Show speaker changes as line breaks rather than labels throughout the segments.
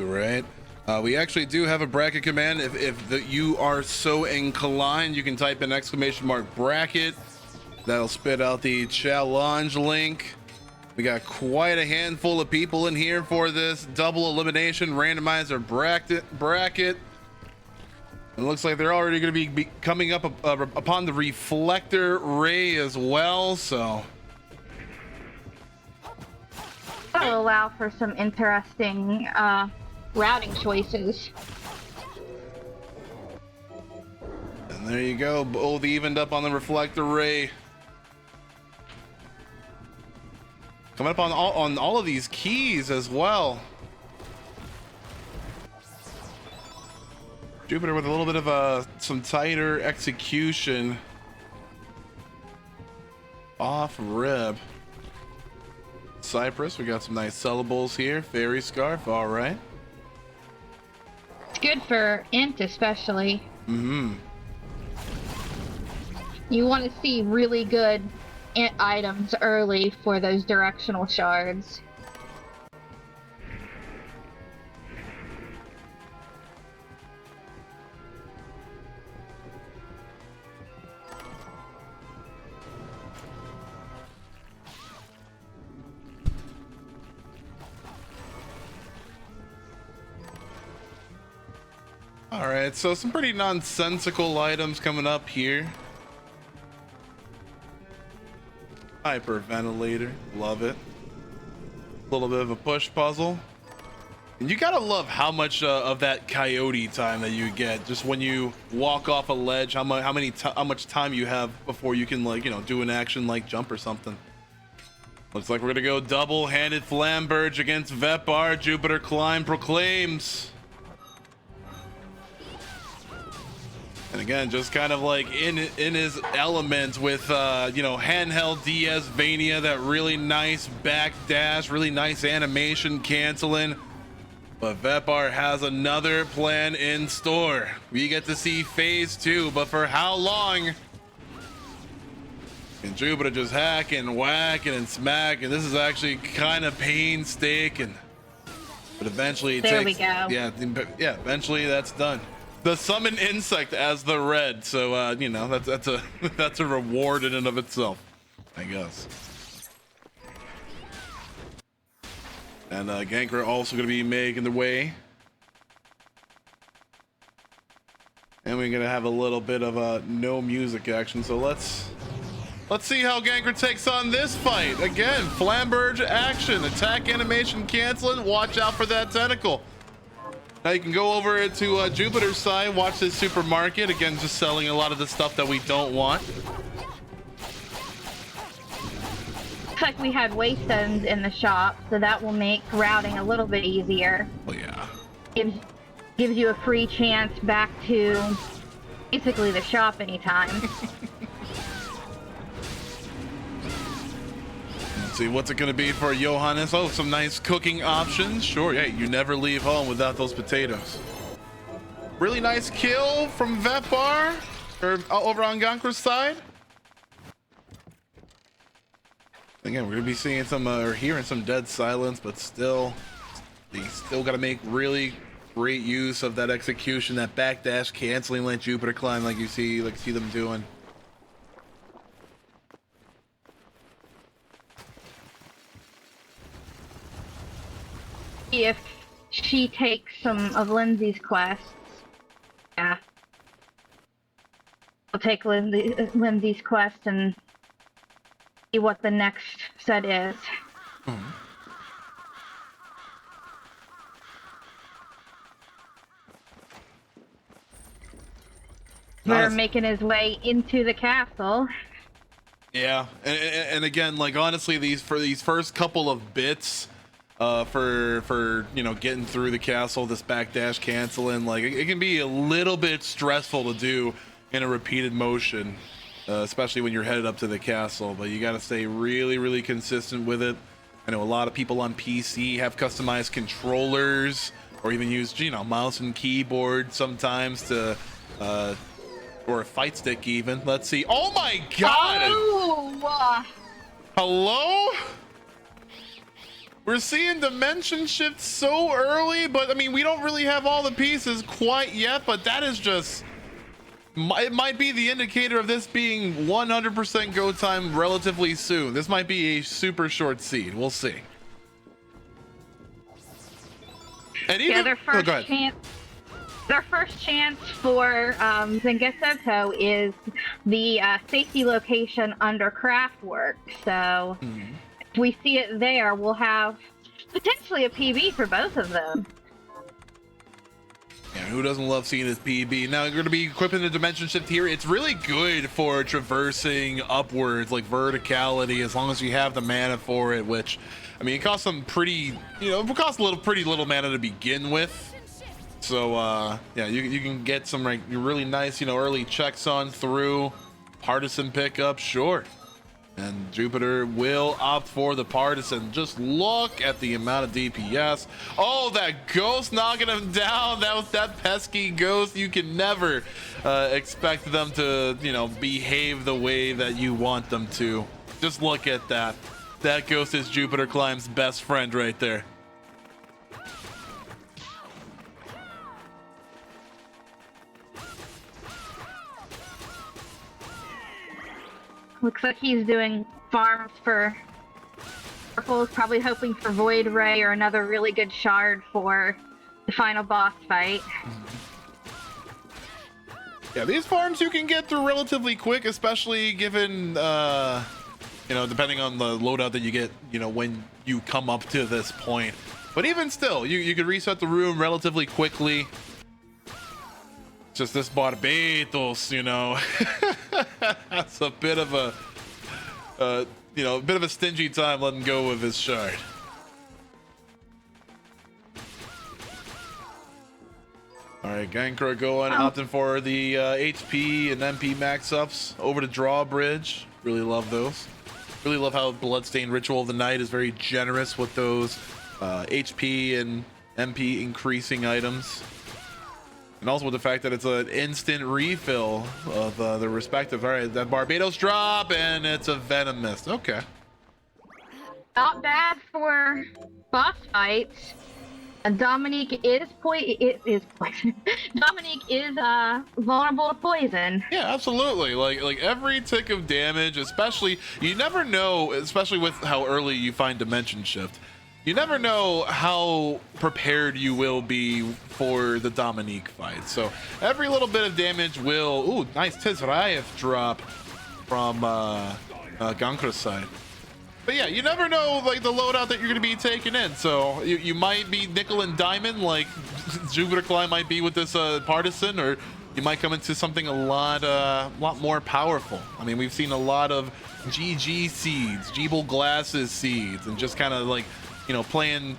Right. We actually do have a bracket command. If you are so inclined, you can type in !bracket. That'll spit out the challenge link. We got quite a handful of people in here for this double elimination randomizer bracket. It looks like they're already going to be coming up upon the reflector ray as well, so
that'll allow for some interesting routing choices.
And there you go, both evened up on the reflector ray. Coming up on all of these keys as well. Jupiter with a little bit of some tighter execution. Off rib. Cypress, we got some nice syllables here. Fairy scarf, all right.
It's good for int especially.
Mm-hmm.
You want to see really good int items early for those directional shards.
All right, so some pretty nonsensical items coming up here. Hyperventilator, love it. A little bit of a push puzzle. And you gotta love how much of that coyote time that you get just when you walk off a ledge. How much time you have before you can, like, you know, do an action like jump or something. Looks like we're gonna go double-handed Flamberge against Vepar. Jupiterclimb proclaims. And again, just kind of like in his element with you know, handheld DS-vania, that really nice backdash, really nice animation canceling. But Vepar has another plan in store. We get to see phase 2, but for how long? And Jupiter just hacking, whacking, and smacking. This is actually kind of painstaking. But eventually it
there
takes,
we go.
Yeah, eventually that's done. The summon insect as the red, so you know, that's a that's a reward in and of itself, I guess. And Gankra also gonna be making the way, and we're gonna have a little bit of no music action. So let's see how Gankra takes on this fight. Again, Flamberge action, attack animation canceling. Watch out for that tentacle. Now you can go over to Jupiter's side, watch this supermarket. Again, just selling a lot of the stuff that we don't want.
Looks like we had waystones in the shop, so that will make routing a little bit easier.
Oh yeah.
Gives you a free chance back to basically the shop anytime.
See what's it gonna be for Johannes. Oh, some nice cooking options. Sure, yeah, you never leave home without those potatoes. Really nice kill from Vepar, or over on Gankra's side. Again, we're gonna be seeing some or hearing some dead silence, but still, they still gotta make really great use of that execution, that backdash canceling, let Jupiterclimb, like you see them doing.
If she takes some of Lindsay's quests, yeah, I'll take Lindsay's quest and see what the next set is.
Mm-hmm.
We're making his way into the castle.
Yeah, and again, like, honestly, these first couple of bits. For you know, getting through the castle, this backdash canceling, like it can be a little bit stressful to do in a repeated motion, especially when you're headed up to the castle. But you got to stay really consistent with it. I know a lot of people on PC have customized controllers or even use, you know, mouse and keyboard sometimes to or a fight stick even. Let's see. Oh my god!
Oh!
Hello? We're seeing dimension shift so early, but I mean, we don't really have all the pieces quite yet, but that is just, it might be the indicator of this being 100% go time relatively soon. This might be a super short seed. We'll see. And even,
Yeah, their
oh,
first
go ahead.
chance. Their first chance for Zengesoto is the safety location under Craftwork. So if we see it there, we'll have potentially a PB for both of them.
Yeah, who doesn't love seeing his PB? Now, you're going to be equipping the dimension shift here. It's really good for traversing upwards, like verticality, as long as you have the mana for it, which, I mean, it costs some pretty, you know, it costs pretty little mana to begin with. So, yeah, you can get some like really nice, you know, early checks on through. Partisan pickup, sure. And Jupiter will opt for the Partisan. Just look at the amount of DPS. Oh, that ghost knocking him down. That was that pesky ghost. You can never expect them to, you know, behave the way that you want them to. Just look at that. That ghost is Jupiterclimb's best friend right there.
Looks like he's doing farms for purples, probably hoping for Void Ray or another really good shard for the final boss fight.
Yeah, these farms you can get through relatively quick, especially given, you know, depending on the loadout that you get, you know, when you come up to this point. But even still, you can reset the room relatively quickly. Just this Barbatos, you know, that's a bit of a, you know, a bit of a stingy time letting go of his shard. All right, Gankra going, opting for the HP and MP max ups over to Drawbridge. Really love those. Really love how Bloodstained Ritual of the Night is very generous with those HP and MP increasing items. And also with the fact that it's an instant refill of the respective. All right, that Barbatos drop, and it's a Venom Mist. Okay.
Not bad for boss fights. Dominique is poison. Dominique is vulnerable to poison.
Yeah, absolutely. Like every tick of damage, especially, you never know, especially with how early you find Dimension Shift. You never know how prepared you will be for the Dominique fight. So every little bit of damage will... Ooh, nice Tizraev drop from Gankra's side. But yeah, you never know like the loadout that you're going to be taking in. So you might be nickel and diamond like Jupiterclimb might be with this Partisan, or you might come into something a lot more powerful. I mean, we've seen a lot of GG seeds, Jeeble Glasses seeds, and just kind of like, you know, playing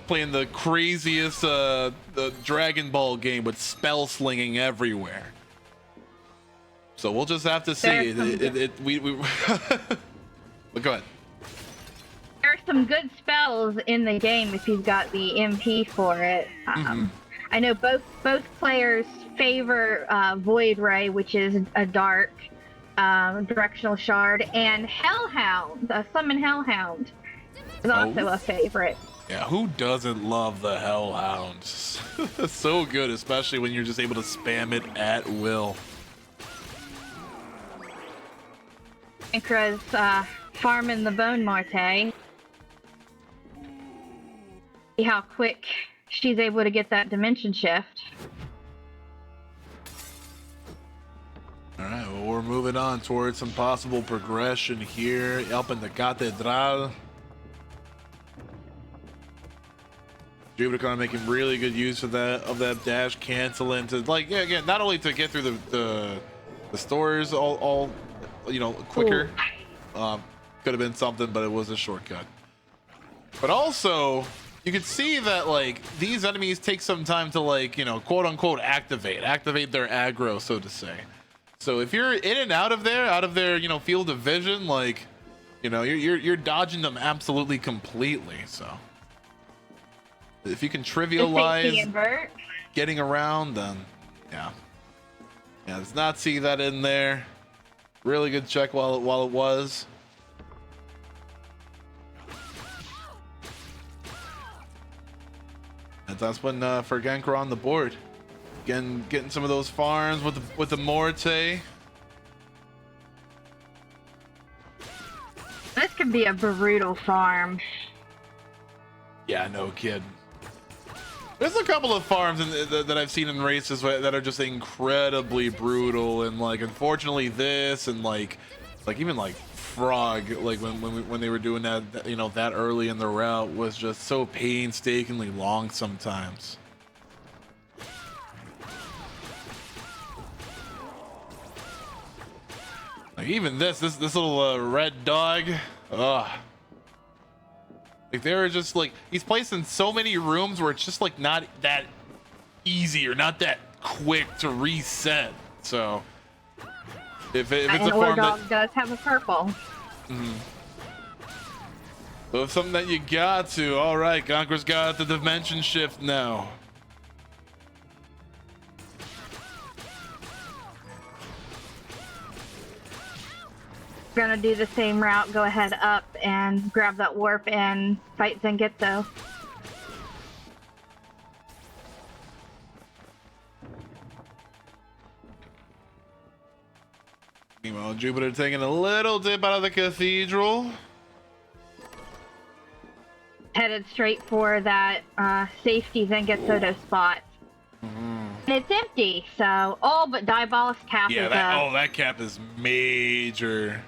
the craziest the Dragon Ball game with spell slinging everywhere. So we'll just have to see. But go ahead.
There are some good spells in the game if you've got the MP for it. I know both players favor Void Ray, which is a dark directional shard, and Hellhound, Summon Hellhound, is also a favorite.
Yeah, who doesn't love the Hellhound? So good, especially when you're just able to spam it at will.
Gankra's farming the Bone Marte. See how quick she's able to get that dimension shift.
All right, well, we're moving on towards some possible progression here up in the Catedral. Jupiter making really good use of that dash canceling to, like, yeah, again, not only to get through the stores all you know, quicker. Could have been something, but it was a shortcut. But also, you can see that like these enemies take some time to, like, you know, quote unquote activate their aggro, so to say. So if you're in and out of their, you know, field of vision, like, you know, you're dodging them absolutely completely. So if you can trivialize getting around, then yeah, let's not see that in there. Really good check while it was. that's when for Gankra on the board. Again, getting some of those farms with the Morte.
This could be a brutal farm.
Yeah, no kidding. There's a couple of farms that I've seen in races that are just incredibly brutal, and like unfortunately this and like even like Frog, like when they were doing that, you know, that early in the route was just so painstakingly long sometimes. Like even this little red dog, ugh. Like they were just like, he's placed in so many rooms where it's just like not that easy or not that quick to reset. So if it's a farm
dog
that
does have a purple.
So if something that you got to, all right, Gankra's got the dimension shift now.
Gonna do the same route, go ahead up and grab that warp and fight Zangetsu.
Meanwhile, Jupiter taking a little dip out of the cathedral.
Headed straight for that safety Zangetsu spot. And it's empty, so all but Diabolus cap is
that cap is major.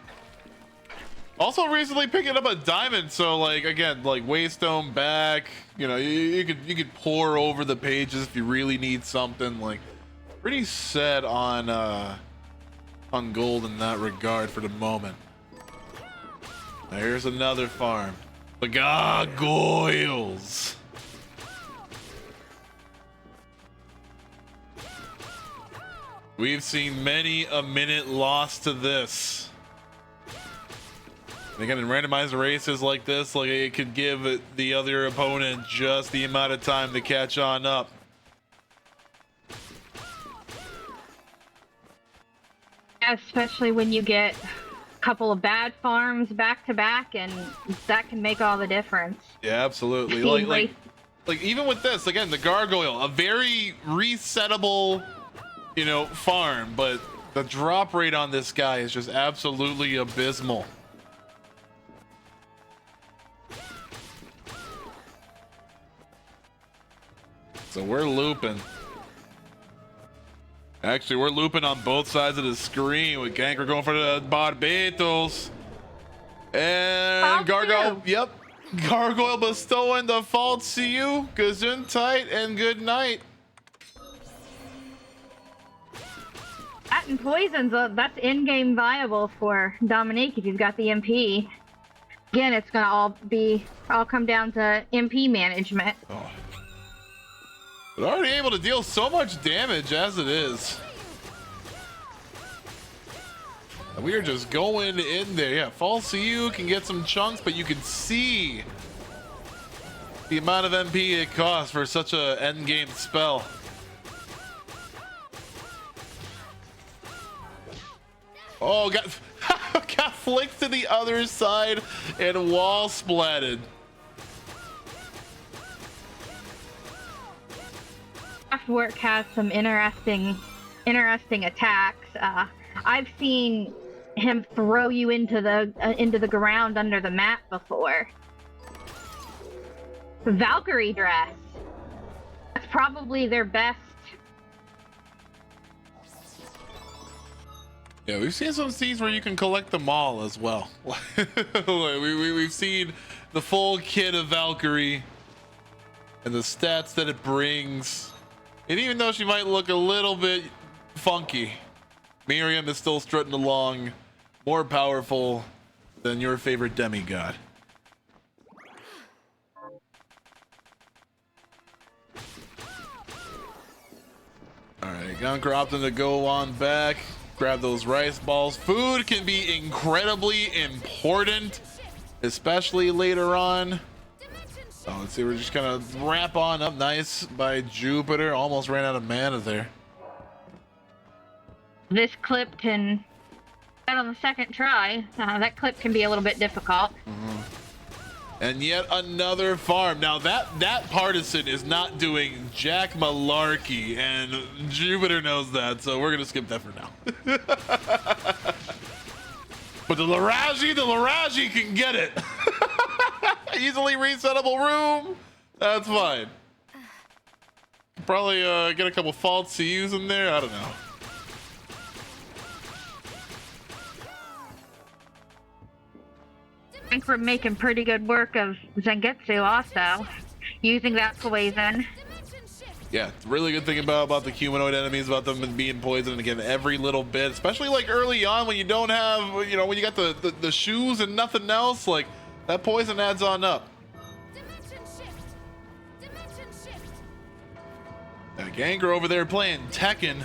Also recently picking up a diamond, so like again, like Waystone back, you know, you could pour over the pages if you really need something. Like pretty set on gold in that regard for the moment. Now here's another farm. The gargoyles. We've seen many a minute lost to this. And again, in randomizer races like this, like it could give the other opponent just the amount of time to catch on up.
especially when you get a couple of bad farms back to back, and that can make all the difference.
Yeah, absolutely. Like even with this, again, the gargoyle, a very resettable, you know, farm, but the drop rate on this guy is just absolutely abysmal. So we're looping. Actually, we're looping on both sides of the screen with Gankra going for the Barbatos. And Gargoyle, yep. Gargoyle bestowing the faults to you. Gesundheit and good night.
That and poisons, that's in-game viable for Dominique if you've got the MP. Again, it's gonna all come down to MP management.
Oh. But already able to deal so much damage as it is. And we are just going in there. Yeah, False CU can get some chunks, but you can see the amount of MP it costs for such a endgame spell. Oh, got flicked to the other side and wall splatted.
Craftwork has some interesting attacks. I've seen him throw you into the ground under the map before. Valkyrie dress. That's probably their best.
Yeah, we've seen some scenes where you can collect them all as well. We've seen the full kit of Valkyrie and the stats that it brings. And even though she might look a little bit funky, Miriam is still strutting along, more powerful than your favorite demigod. Alright, Gankra opting to go on back. Grab those rice balls. Food can be incredibly important, especially later on. So let's see, we're just gonna wrap on up. Nice by Jupiter. Almost ran out of mana there.
This clip can, on the second try, that clip can be a little bit difficult.
And yet another farm. Now that partisan is not doing jack malarkey, and Jupiter knows that, so we're gonna skip that for now. But the Laraji can get it. Easily resettable room. That's fine. Probably get a couple faults to use in there. I don't know.
I think we're making pretty good work of Zangetsu also, using that poison.
Yeah, the really good thing about the humanoid enemies, about them being poisoned again every little bit, especially like early on when you don't have, you know, when you got the shoes and nothing else, like that poison adds on up. Gankra over there playing Tekken.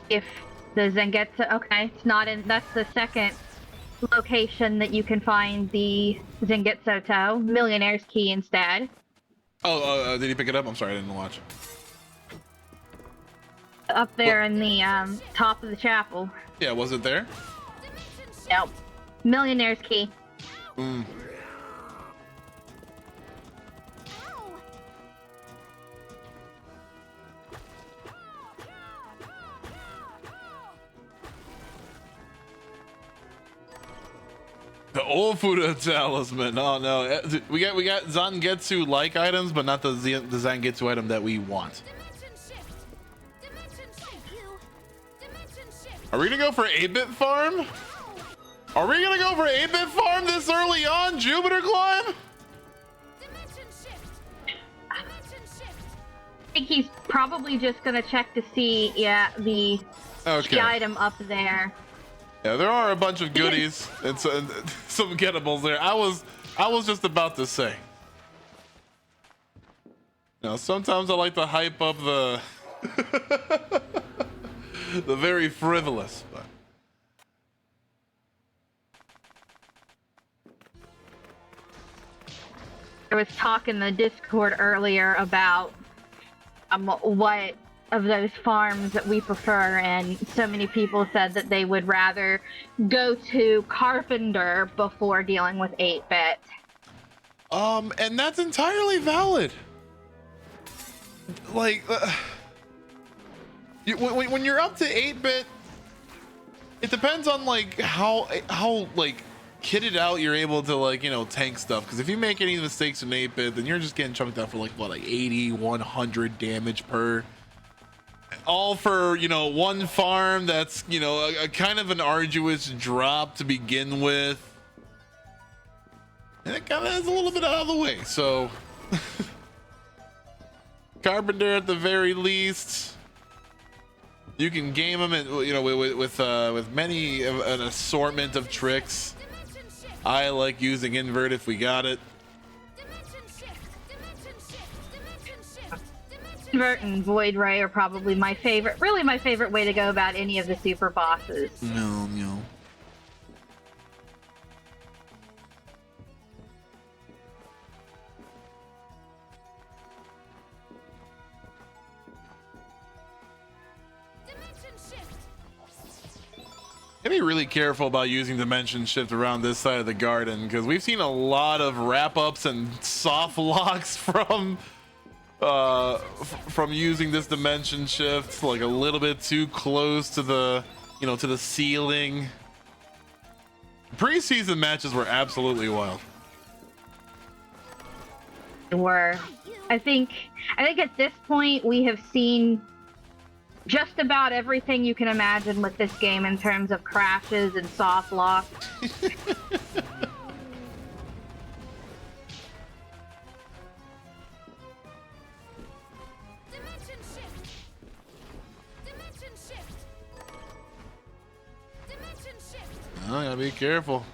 If the Zangetsu, okay, it's not in, that's the second location that you can find the Zangetsu toe, Millionaire's Key instead.
Oh, did he pick it up? I'm sorry, I didn't watch.
Up there in the top of the chapel.
Yeah, was it there?
Nope. Millionaire's Key.
The Ofuda talisman. Oh no, we got Zangetsu like items, but not the Zangetsu item that we want. Are we gonna go for 8-bit farm? Are we gonna go for 8-bit farm this early on? Jupiterclimb?
I think he's probably just gonna check to see, yeah, the item up there.
Yeah, there are a bunch of goodies and some gettables there. I was just about to say. Now, sometimes I like to hype up the the very frivolous, but
there was talk in the Discord earlier about what of those farms that we prefer, and so many people said that they would rather go to Carpenter before dealing with 8-bit.
And that's entirely valid. Like, when you're up to 8-bit, it depends on like how like kitted out you're able to, like, you know, tank stuff. Because if you make any mistakes in 8-bit, then you're just getting chunked out for like what, like 80, 100 damage per. All for, you know, one farm that's, you know, a kind of an arduous drop to begin with. And it kind of is a little bit out of the way, so Carpenter at the very least, you can game him, and you know, with many an assortment of tricks. I like using invert if we got it.
Invert and Void Ray are probably my favorite way to go about any of the super bosses.
No. Gotta be really careful about using dimension shift around this side of the garden, because we've seen a lot of wrap-ups and soft locks from using this dimension shift, like a little bit too close to the, you know, to the ceiling. Preseason matches were absolutely wild.
I think at this point we have seen just about everything you can imagine with this game in terms of crashes and soft locks.
Oh, gotta be careful.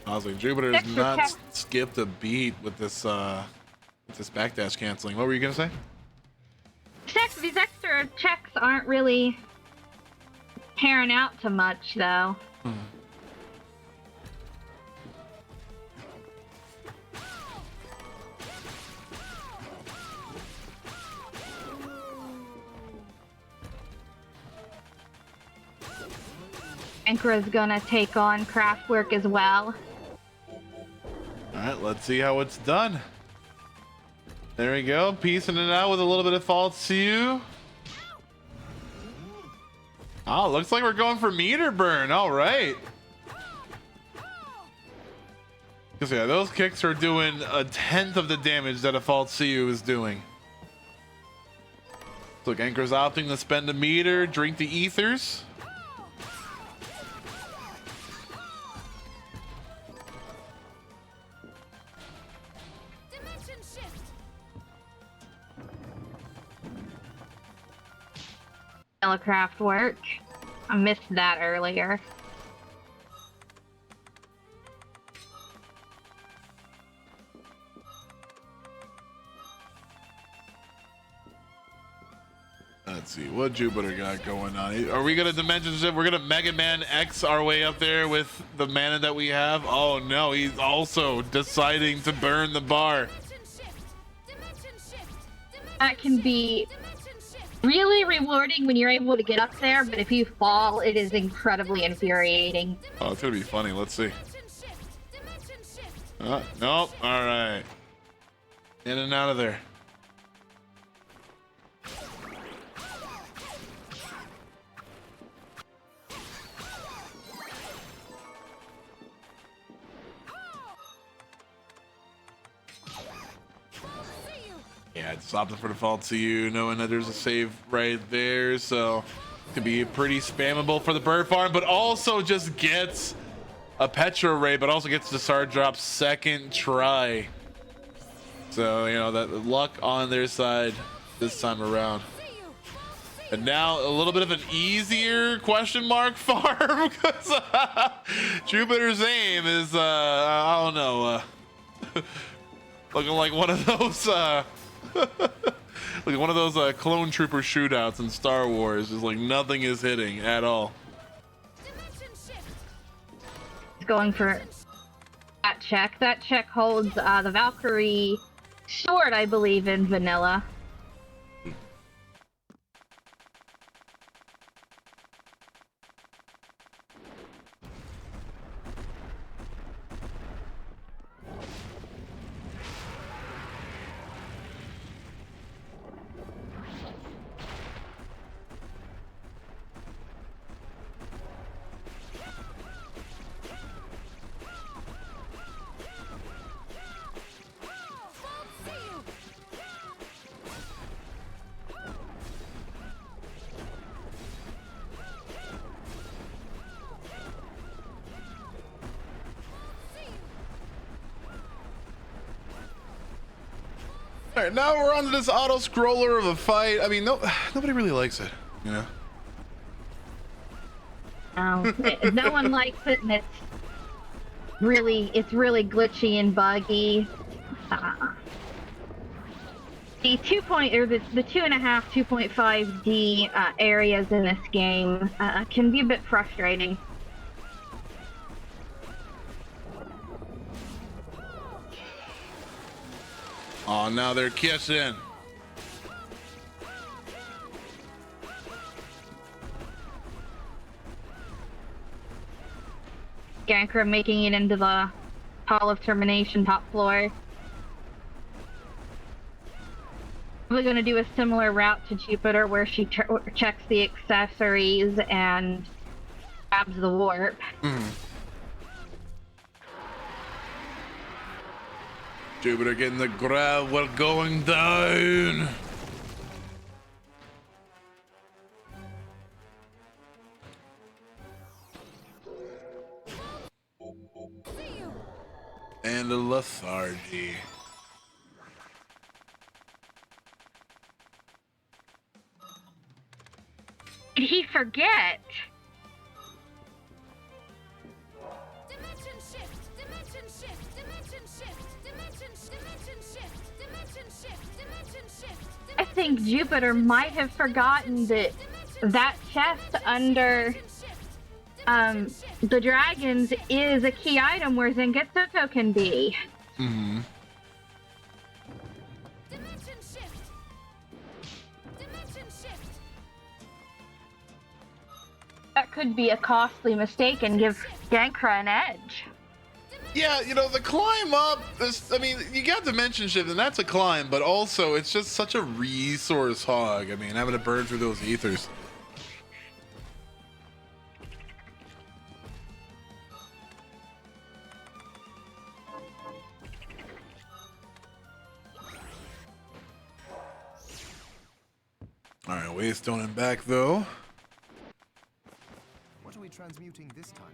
Honestly, Jupiter has not skipped a beat with this backdash canceling. What were you gonna say?
These extra checks aren't really tearing out too much, though. Gankra's gonna take on Craftwork as well.
All right, let's see how it's done. There we go, piecing it out with a little bit of false you. Oh, looks like we're going for meter burn. All right. Because yeah, those kicks are doing 1/10 of the damage that a false CU is doing. So Gankra's opting to spend a meter, drink the ethers.
Craftwork. I missed that earlier.
Let's see what Jupiter got going on. Are we gonna dimension shift? We're gonna Mega Man X our way up there with the mana that we have. Oh no, he's also deciding to burn the bar.
That can be really rewarding when you're able to get up there, but if you fall, it is incredibly infuriating.
Oh, it's gonna be funny. Let's see. Nope. All right. In and out of there. Yeah, it's opting for default to you, knowing that there's a save right there, so it could be pretty spammable for the bird farm, but also just gets a Petra Ray, but also gets the Star Drop second try. So, you know, that luck on their side this time around. And now a little bit of an easier question mark farm because Jupiter's aim is, I don't know, looking like one of those, like one of those clone trooper shootouts in Star Wars. Is like nothing is hitting at all.
Going for that check. That check holds the Valkyrie sword, I believe, in vanilla.
All right, now we're on to this auto scroller of a fight. I mean, nobody really likes it, you know.
No one likes it, and it's really glitchy and buggy. The 2.5, 2.5D areas in this game can be a bit frustrating.
Oh, now they're kissing.
Gankra making it into the Hall of Termination top floor. We're going to do a similar route to Jupiter where she checks the accessories and grabs the warp.
Jupiter getting the grab, we're going down. And a lethargy.
Did he forget? I think Jupiter might have forgotten that chest under the dragons is a key item where Zangetsuto can be.
Mm-hmm.
could be a costly mistake and give Gankra an edge.
Yeah, you know, the climb up, I mean, you got dimension shift, and that's a climb, but also it's just such a resource hog. I mean, having to burn through those ethers. All right, Waystone and back, though.
What are we transmuting this time?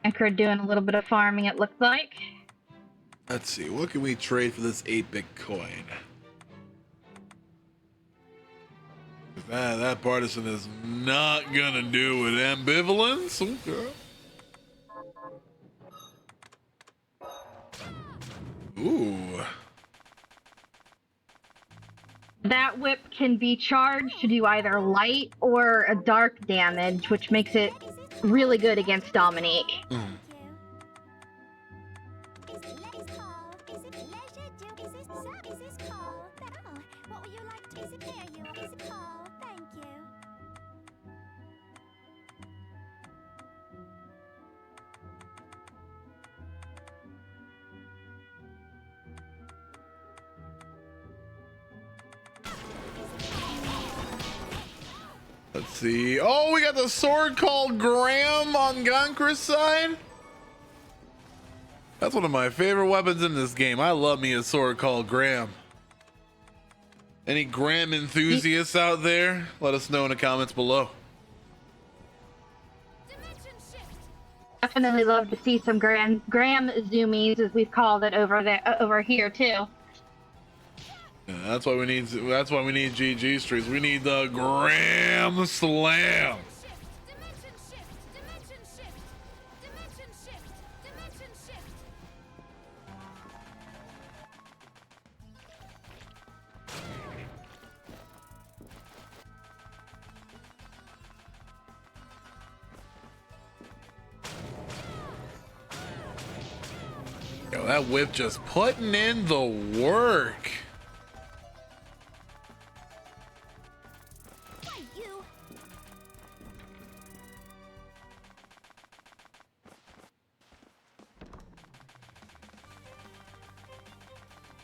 Gankra doing a little bit of farming, it looked like.
Let's see, what can we trade for this 8-bit coin? That partisan is not gonna do with ambivalence. Okay. Ooh.
That whip can be charged to do either light or a dark damage, which makes it really good against Dominique.
Mm. Let's see. Oh, we got the sword called Graham on Gankra's side. That's one of my favorite weapons in this game. I love me a sword called Graham. Any Graham enthusiasts out there? Let us know in the comments below.
Definitely love to see some Graham zoomies, as we've called it over here too.
Yeah, that's why we need GG streets. We need the Graham Slam. Yo, that whip just putting in the work.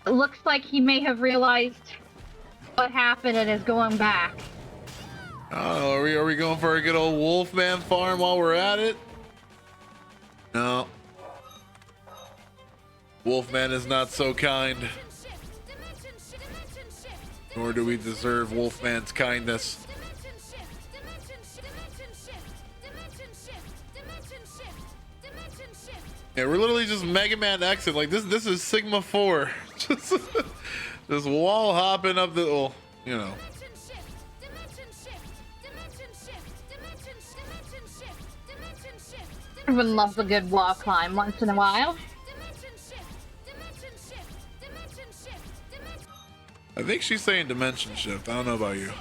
It looks like he may have realized what happened and is going back.
Oh, are we going for a good old Wolfman farm while we're at it? No. Wolfman is not so kind. Nor do we deserve Wolfman's kindness. Yeah, we're literally just Mega Man Exit. Like this is Sigma 4. Just wall hopping up the, well, you know.
Everyone loves a good wall climb once in a while.
I think she's saying dimension shift. I don't know about you.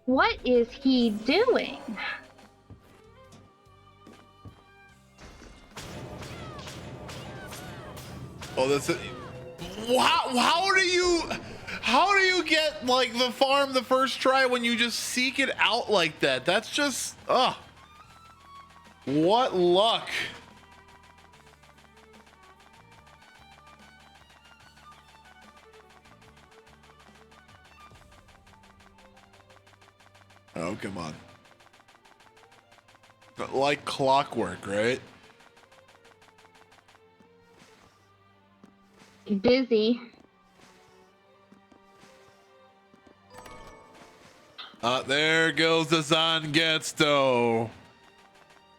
What is he doing?
Oh, that's it. How do you get like the farm the first try when you just seek it out like that? That's just, what luck. Oh, come on. Like clockwork, right?
Busy.
There goes the Zangetsu.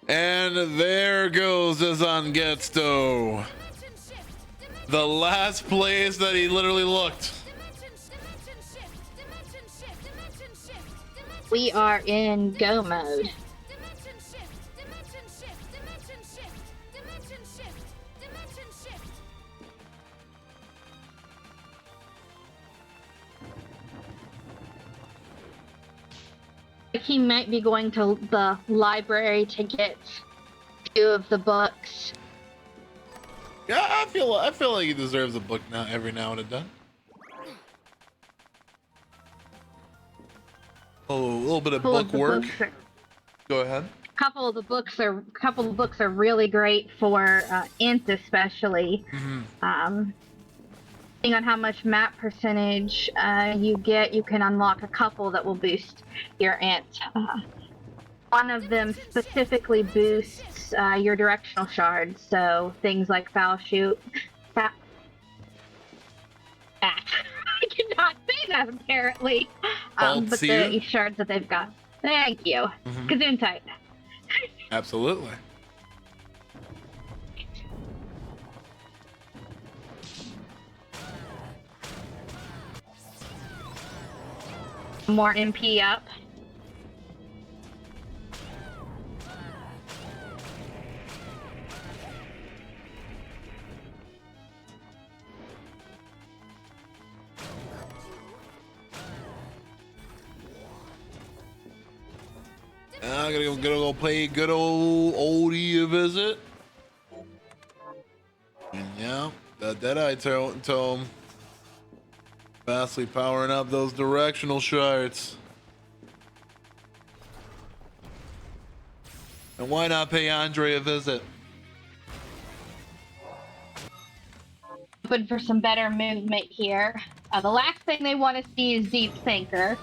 And there goes the Zangetsu. The last place that he literally looked.
We are in go mode. he might be going to the library to get 2 of the books.
Yeah, I feel like he deserves a book now every now and then. Oh, a little bit of book work. Go ahead.
Couple of the books are really great for int, especially. Depending on how much map percentage you get, you can unlock a couple that will boost your int. One of them specifically boosts your directional shards, so things like foul shoot. I cannot say that apparently. But the shards that they've got. Thank you. Gesundheit.
Absolutely.
More MP up.
I'm gonna go play good old oldie a visit. And yeah, that Deadeye tome. Fastly powering up those directional shards. And why not pay Andre a visit?
Good for some better movement here. The last thing they want to see is Deep Thinker.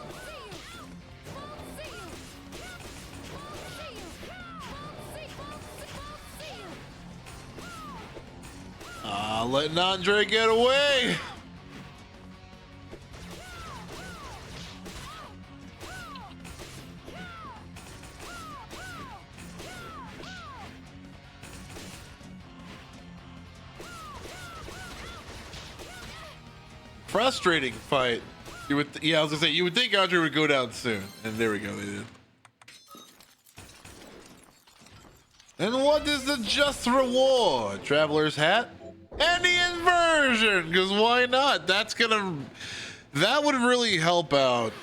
Letting Andre get away. Frustrating fight. You would, yeah, I was gonna say you would think Andre would go down soon, and there we go, they did. And what is the just reward? Traveler's hat and the inversion, because why not? That would really help out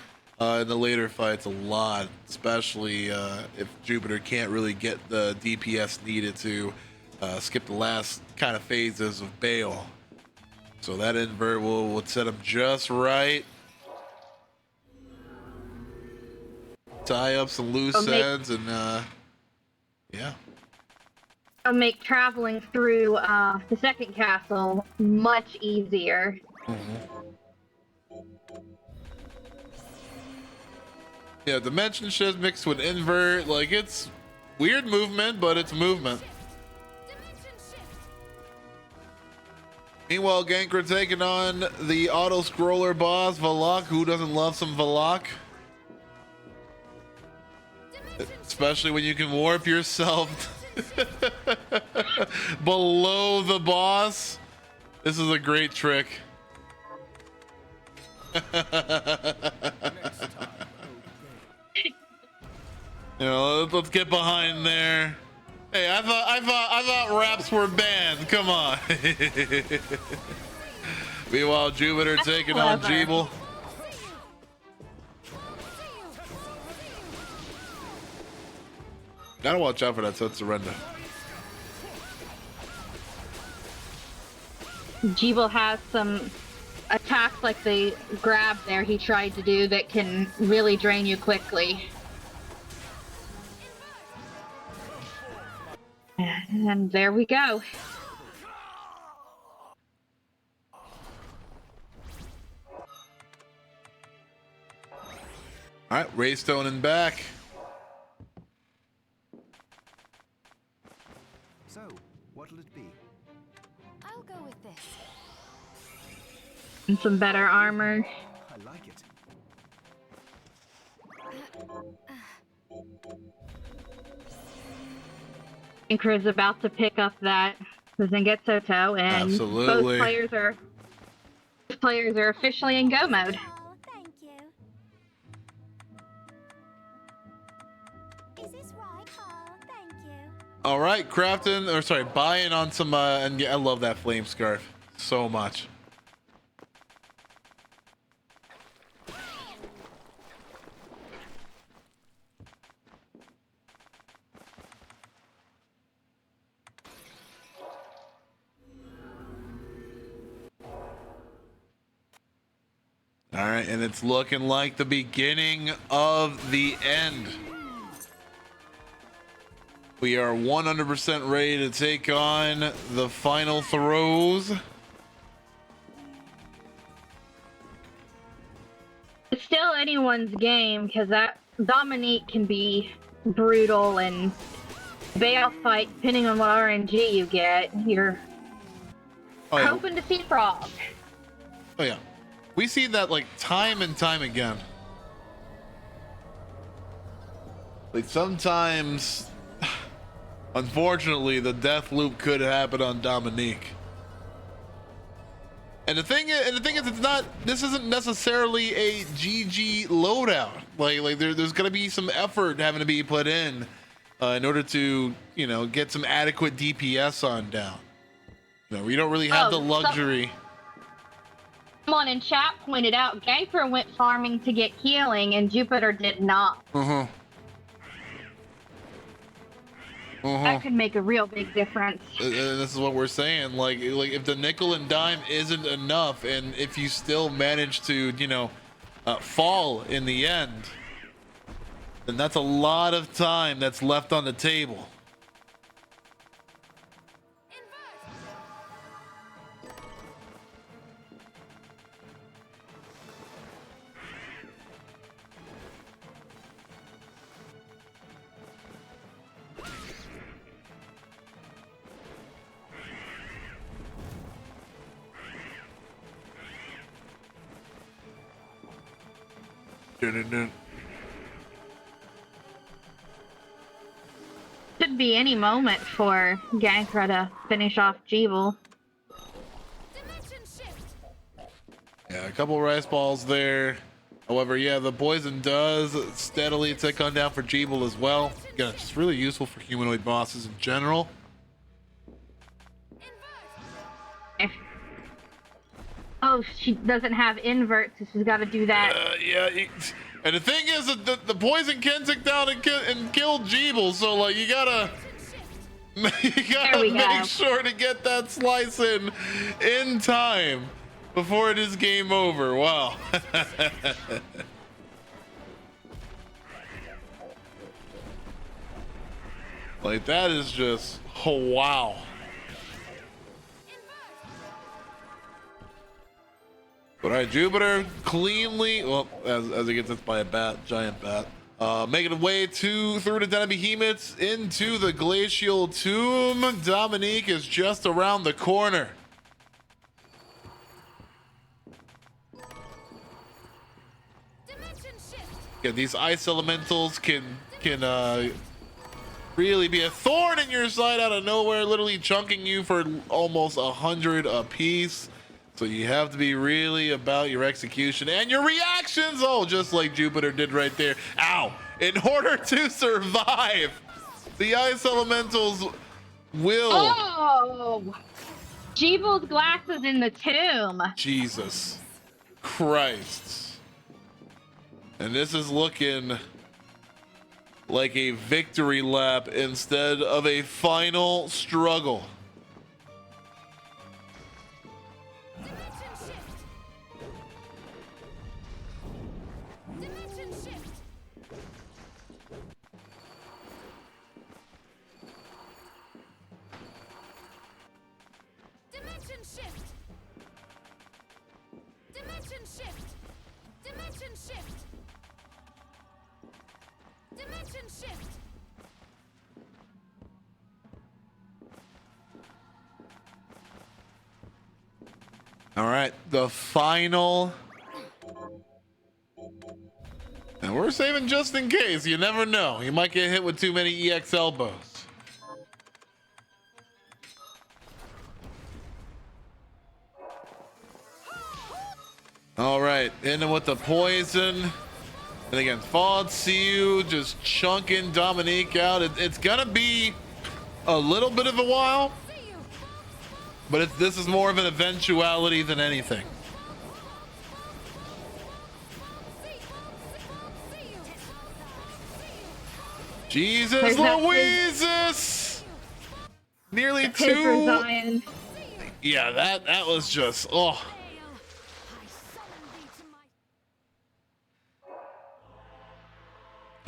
in the later fights a lot, especially if Jupiter can't really get the DPS needed to skip the last kind of phases of Bale. So that invert would set him just right. Tie up some loose ends and yeah.
It'll make traveling through the second castle much easier.
Yeah, dimension shift mixed with invert, like it's weird movement, but it's movement. Meanwhile, Gankra taking on the auto-scroller boss, Valak. Who doesn't love some Valak? Especially when you can warp yourself below the boss. This is a great trick. You know, let's get behind there. Hey, I thought raps were banned. Come on. Meanwhile, Jupiter taking on Jeeble. Gotta watch out for that set surrender.
Jeeble has some attacks like the grab there he tried to do that can really drain you quickly. And there we go.
All right, Raystone and back.
So, what'll it be?
I'll go with this.
And some better armor.
I like it.
Gankra is about to pick up that Zengetsu Toe, and
Absolutely.
both players are officially in go mode.
Oh, thank you. Is this right? Oh, thank you.
All right, buying on some, and yeah, I love that flame scarf so much. All right, and it's looking like the beginning of the end. We are 100% ready to take on the final throws.
It's still anyone's game because that Dominique can be brutal and bail fight depending on what RNG you get. You're hoping to see Frog.
Oh yeah, we see that like time and time again. Like sometimes, unfortunately, the death loop could happen on Dominique. And the thing is, it's not. This isn't necessarily a GG loadout. Like there's gonna be some effort having to be put in order to, you know, get some adequate DPS on down. You know, we don't really have the luxury.
Someone in chat pointed out Gankra went farming to get healing, and Jupiter did not. That could make a real big difference.
This is what we're saying. Like if the nickel and dime isn't enough, and if you still manage to, you know, fall in the end, then that's a lot of time that's left on the table.
Should be any moment for Gankra to finish off Jeeble.
Yeah, a couple rice balls there. However, yeah, the poison does steadily tick on down for Jeeble as well. Again, it's really useful for humanoid bosses in general.
Oh, she doesn't have inverts, so she's got to do that.
Yeah, and the thing is that the poison can tick down and kill Jeeble, so like you gotta make sure to get that slice in time before it is game over. Wow. Like that is just, oh wow. But all right, Jupiter cleanly, well, as he gets hit by a bat, giant bat, making his way through the Den of Behemoths into the Glacial Tomb. Dominique is just around the corner. Yeah, these ice elementals can really be a thorn in your side out of nowhere, literally chunking you for almost 100 apiece. So you have to be really about your execution and your reactions. Oh, just like Jupiter did right there. Ow! In order to survive, the ice elementals will.
Oh! Jeeble's glasses in the tomb.
Jesus Christ. And this is looking like a victory lap instead of a final struggle. All right, the final. And we're saving just in case. You never know. You might get hit with too many EX elbows. All right, in with the poison. And again, Fod Siu just chunking Dominique out. It's gonna be a little bit of a while, but this is more of an eventuality than anything. Jesus Louises! Nearly two. Yeah, that was just, oh.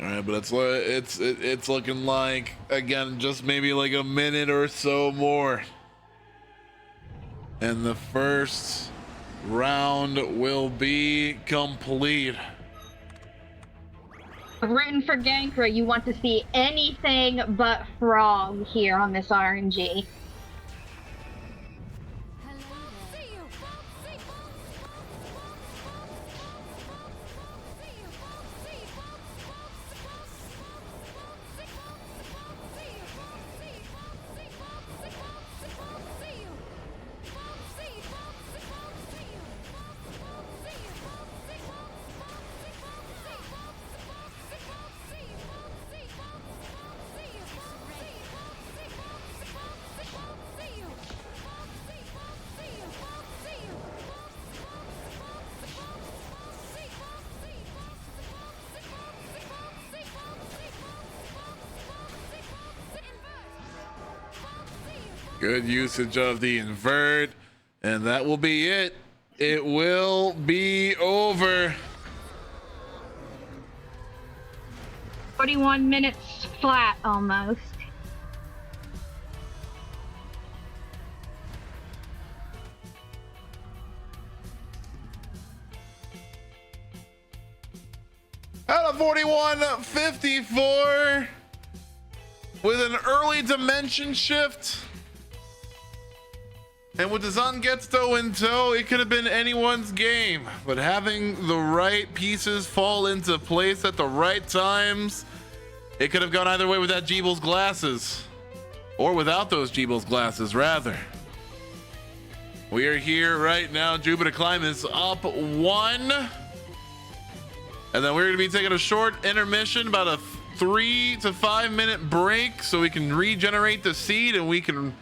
All right, but it's looking like, again, just maybe like a minute or so more, and the first round will be complete.
Rooting for Gankra, you want to see anything but frog here on this RNG.
Good usage of the invert, and that will be it. It will be over.
41 minutes flat almost.
Out of 41.54 with an early dimension shift. And with the Zangetsu in tow, it could have been anyone's game. But having the right pieces fall into place at the right times, it could have gone either way with that Jeebel's glasses. Or without those Jeebel's glasses, rather. We are here right now. Jupiterclimb is up 1. And then we're going to be taking a short intermission, about a 3 to 5 minute break, so we can regenerate the seed and we can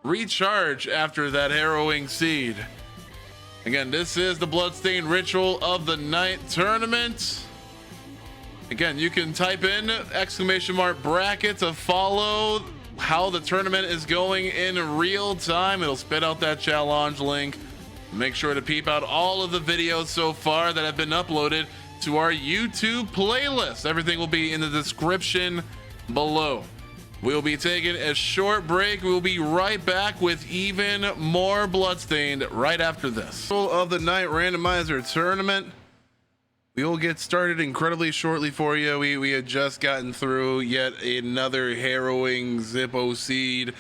recharge after that harrowing seed. Again, this is the Bloodstained Ritual of the Night tournament. Again, you can type in !bracket to follow how the tournament is going in real time. It'll spit out that challenge link. Make sure to peep out all of the videos so far that have been uploaded to our YouTube playlist. Everything will be in the description below. We'll be taking a short break. We'll be right back with even more Bloodstained right after this. Of the Night Randomizer tournament. We will get started incredibly shortly for you. We had just gotten through yet another harrowing Zippo seed,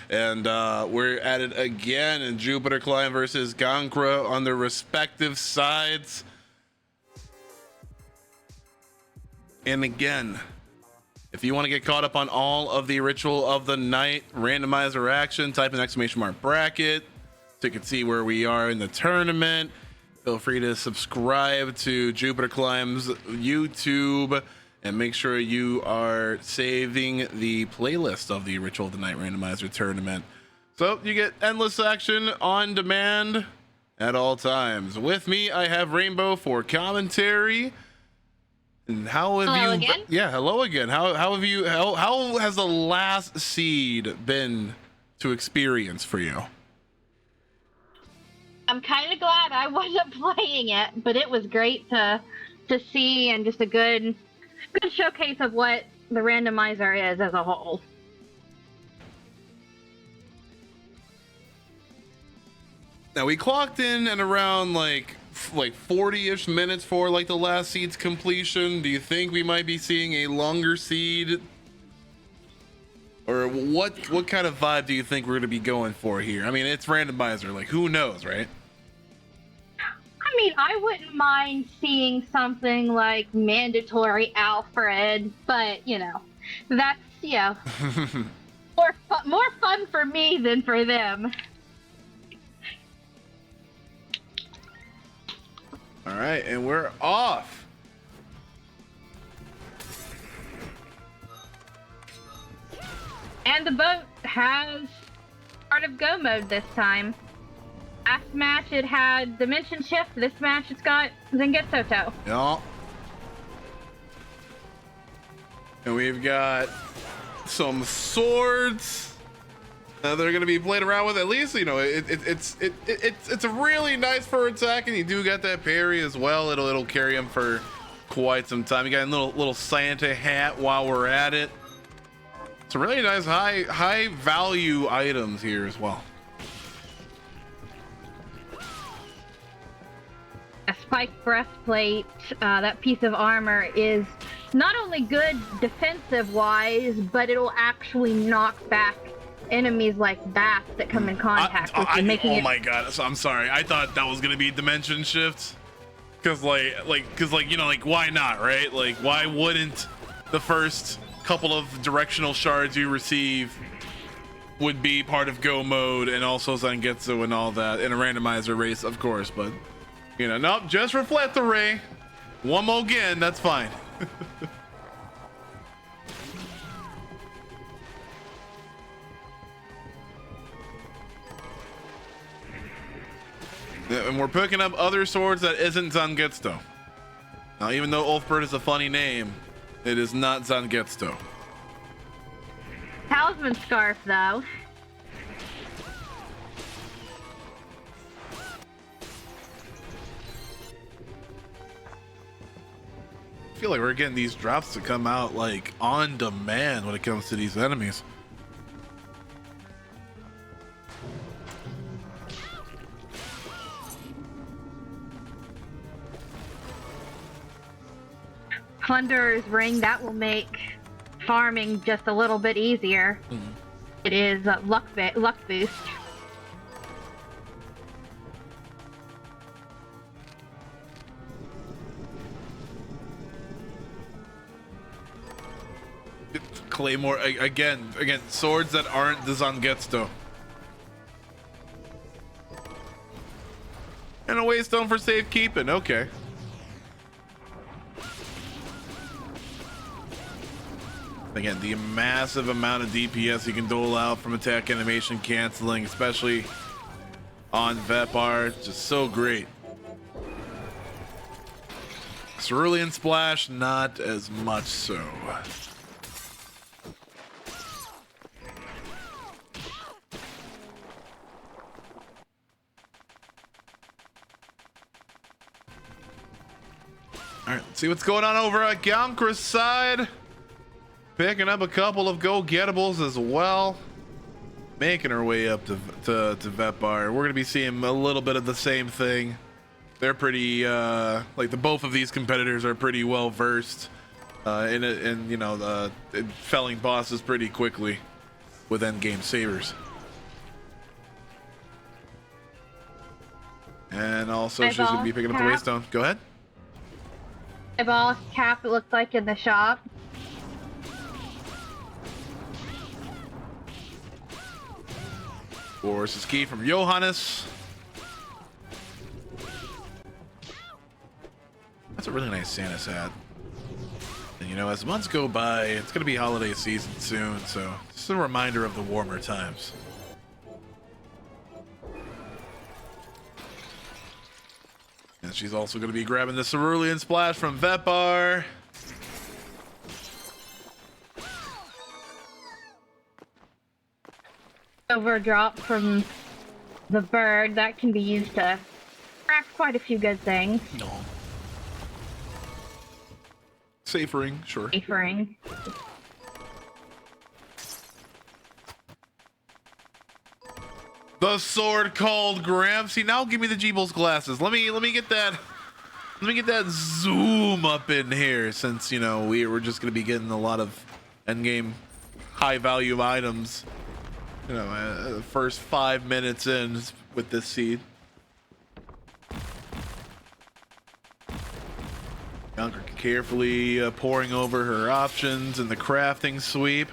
and we're at it again in Jupiterclimb versus Gankra on their respective sides. And again, if you want to get caught up on all of the Ritual of the Night randomizer action, type in !bracket so you can see where we are in the tournament. Feel free to subscribe to Jupiterclimb's YouTube and make sure you are saving the playlist of the Ritual of the Night randomizer tournament, so you get endless action on demand at all times. With me, I have Rainbow for commentary. And how have
hello
you?
Again?
Yeah, hello again. How have you? How has the last seed been to experience for you?
I'm kind of glad I wasn't playing it, but it was great to see, and just a good showcase of what the randomizer is as a whole.
Now we clocked in at around like 40-ish minutes for like the last seed's completion. Do you think we might be seeing a longer seed, or what kind of vibe do you think we're going to be going for here? I mean, it's randomizer, like who knows, right?
I mean, I wouldn't mind seeing something like mandatory Alfred, but you know, that's more fun for me than for them.
All right, and we're off.
And the boat has part of go mode this time. Last match it had dimension shift. This match it's got Zangetsu.
Yeah. And we've got some swords that they're going to be playing around with. At least, you know, it's a really nice for attack, and you do get that parry as well. It'll carry him for quite some time. You got a little Santa hat while we're at it. Some really nice high value items here as well.
A spiked breastplate, that piece of armor is not only good defensive wise, but it'll actually knock back enemies like bats that come in contact with you, making
oh
it.
my god, so I'm sorry. I thought that was gonna be dimension shifts. Cause like you know, like why not, right? Like why wouldn't the first couple of directional shards you receive would be part of go mode and also Zangetsu and all that in a randomizer race, of course, but you know, nope, just reflect the ray. One more again, that's fine. And we're picking up other swords that isn't Zangetsu. Now, even though Ulfbert is a funny name, it is not Zangetsu.
Talisman scarf, though.
I feel like we're getting these drops to come out like on demand when it comes to these enemies.
Plunderer's ring, that will make farming just a little bit easier. It is luck boost.
Claymore again, swords that aren't the Zangetsu. And a waystone for safekeeping. Okay. Again, the massive amount of DPS you can dole out from attack animation canceling, especially on Vepar, just so great. Cerulean Splash, not as much so. All right, let's see what's going on over at Gankra's side. Picking up a couple of go-gettables as well. Making our way up to Vepar. We're gonna be seeing a little bit of the same thing. They're pretty like both of these competitors are pretty well versed in you know in felling bosses pretty quickly with endgame sabers. And also she's gonna be picking up the waystone. Go ahead.
Eyeball cap, it looks like, in the shop.
Force is key from Johannes. That's a really nice Santa's hat. And you know, as months go by, it's gonna be holiday season soon, so just a reminder of the warmer times. And she's also gonna be grabbing the Cerulean Splash from Vepar.
Overdrop from the bird, that can be used to craft quite a few good things.
No. Safering, sure.
Safering.
The sword called Gramsci. Now give me the Jeebles glasses. Let me get that. Let me get that zoom up in here, since you know we're just gonna be getting a lot of endgame high value items. You know, the first 5 minutes in with this seed. Gankra carefully pouring over her options in the crafting sweep.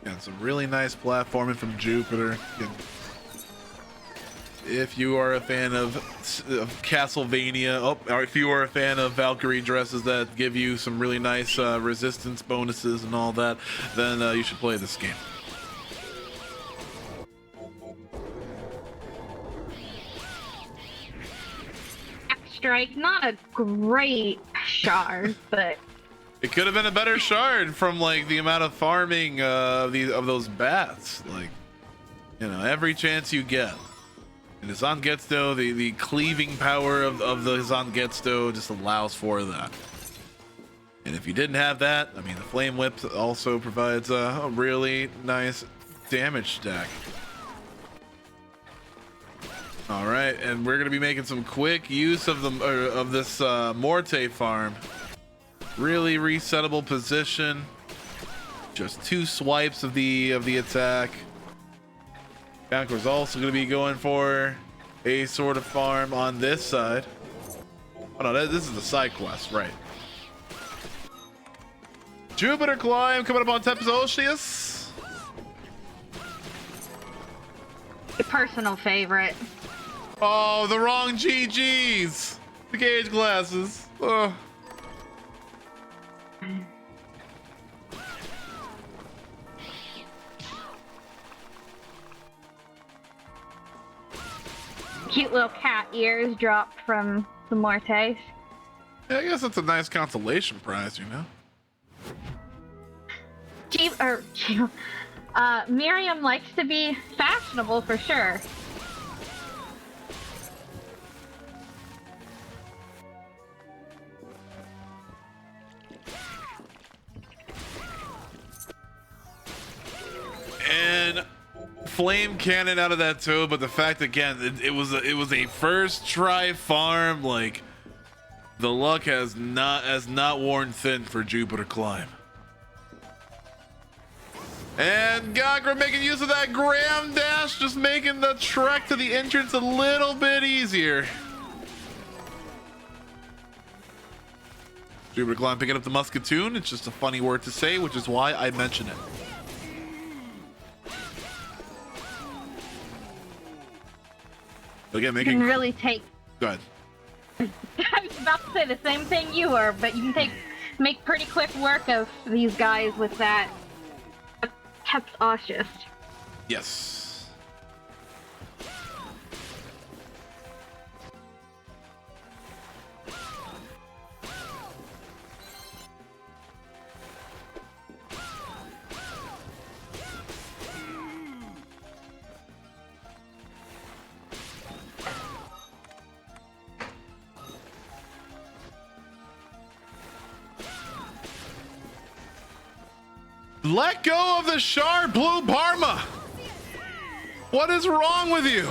And some really nice platforming from Jupiter. If you are a fan of Castlevania, or if you are a fan of Valkyrie dresses that give you some really nice resistance bonuses and all that, then you should play this game.
Strike, not a great shard, but
It could have been a better shard from like the amount of farming of those bats. Like, you know, every chance you get. And the Zangetsu, the cleaving power of the Zangetsu just allows for that. And if you didn't have that, I mean, the Flame Whip also provides a really nice damage stack. All right, and we're gonna be making some quick use of this Morte farm. Really resettable position. Just 2 swipes of the attack. Gankra's also going to be going for a sort of farm on this side. Oh no, this is the side quest, right? Jupiterclimb coming up on Tepes.
Your personal favorite.
Oh, the wrong GGs. The gauge glasses. Oh.
Cute little cat ears dropped from the Mortes.
Yeah, I guess that's a nice consolation prize, you know?
Miriam likes to be fashionable for sure.
And flame cannon out of that toe, but the fact again, it was a first try farm. Like, the luck has not worn thin for Jupiterclimb. And Gankra making use of that Graham dash, just making the trek to the entrance a little bit easier. Jupiterclimb picking up the musketoon. It's just a funny word to say, which is why I mention it. Again,
You can really take.
Go ahead.
I was about to say the same thing you were, but you can make pretty quick work of these guys with that kept cautious.
Yes. Let go of the shard, Blue Parma. What is wrong with you?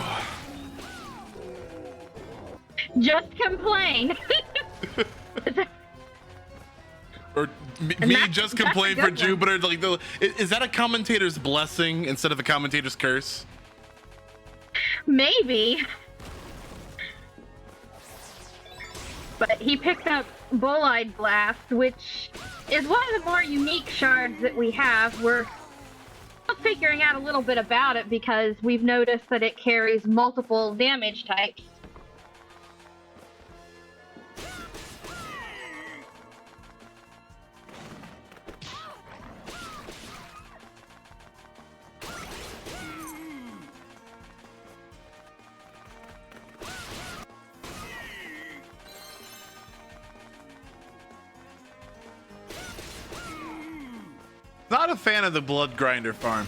Just complain.
Or me just complain for Jupiter. Like, is that a commentator's blessing instead of a commentator's curse?
Maybe. But he picked up Bull-Eyed Blast, which is one of the more unique shards that we have. We're still figuring out a little bit about it because we've noticed that it carries multiple damage types.
Not a fan of the blood grinder farm.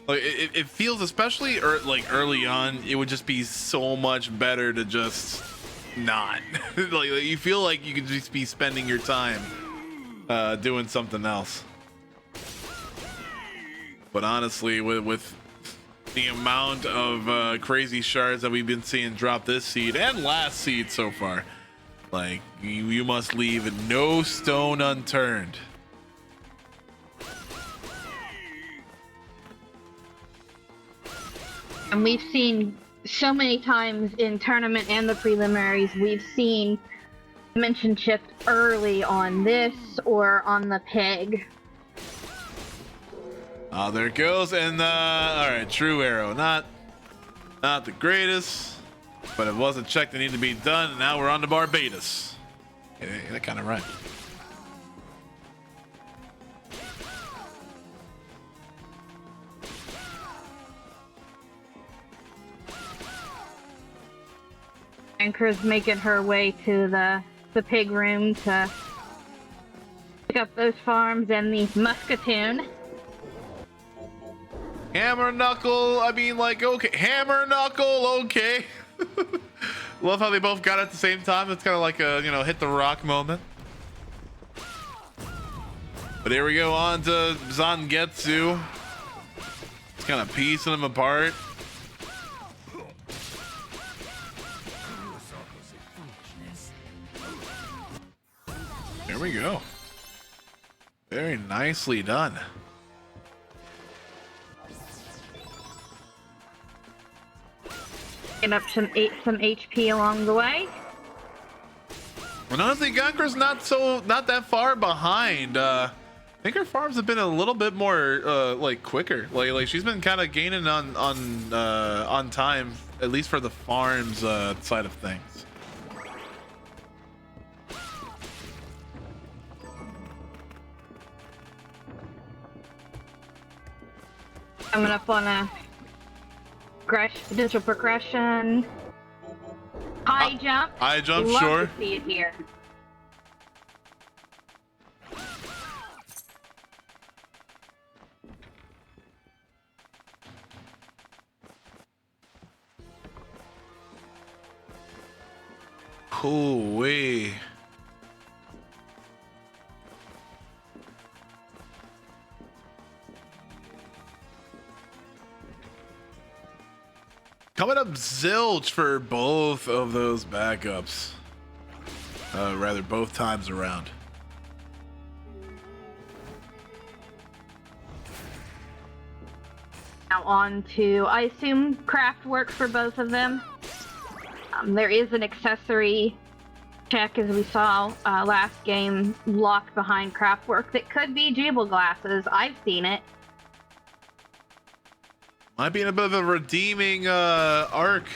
Like, it feels, especially early on, it would just be so much better to just not. like you feel like you could just be spending your time doing something else. But honestly, with the amount of crazy shards that we've been seeing drop this seed and last seed so far, like, you must leave no stone unturned.
And we've seen so many times in tournament and the preliminaries, we've seen dimension shift early on this or on the pig.
Oh, there it goes. And all right, true arrow, not the greatest, but it was a check that needed to be done. And now we're on to Barbados. Yeah, that kind of right.
Gankra's making her way to the pig room to Pick up those farms and the musketoon.
Hammer knuckle. I mean, like, okay, hammer knuckle. Okay. Love how they both got it at the same time. It's kind of like a, you know, hit the rock moment. But here we go on to Zangetsu. It's kind of piecing them apart. There we go. Very nicely done.
Getting up some HP along the way.
And honestly, Gankra's not that far behind. I think her farms have been a little bit more like quicker. Like she's been kind of gaining on time, at least for the farms side of things.
Coming up on a potential progression. High jump.
High jump,
Love
sure.
To see it here.
Hoo-wee. Coming up zilch for both of those backups. Rather, both times around.
Now on to, I assume, craft work for both of them. There is an accessory check, as we saw last game, locked behind craft work that could be Jubal glasses. I've seen it.
Might be in a bit of a redeeming arc,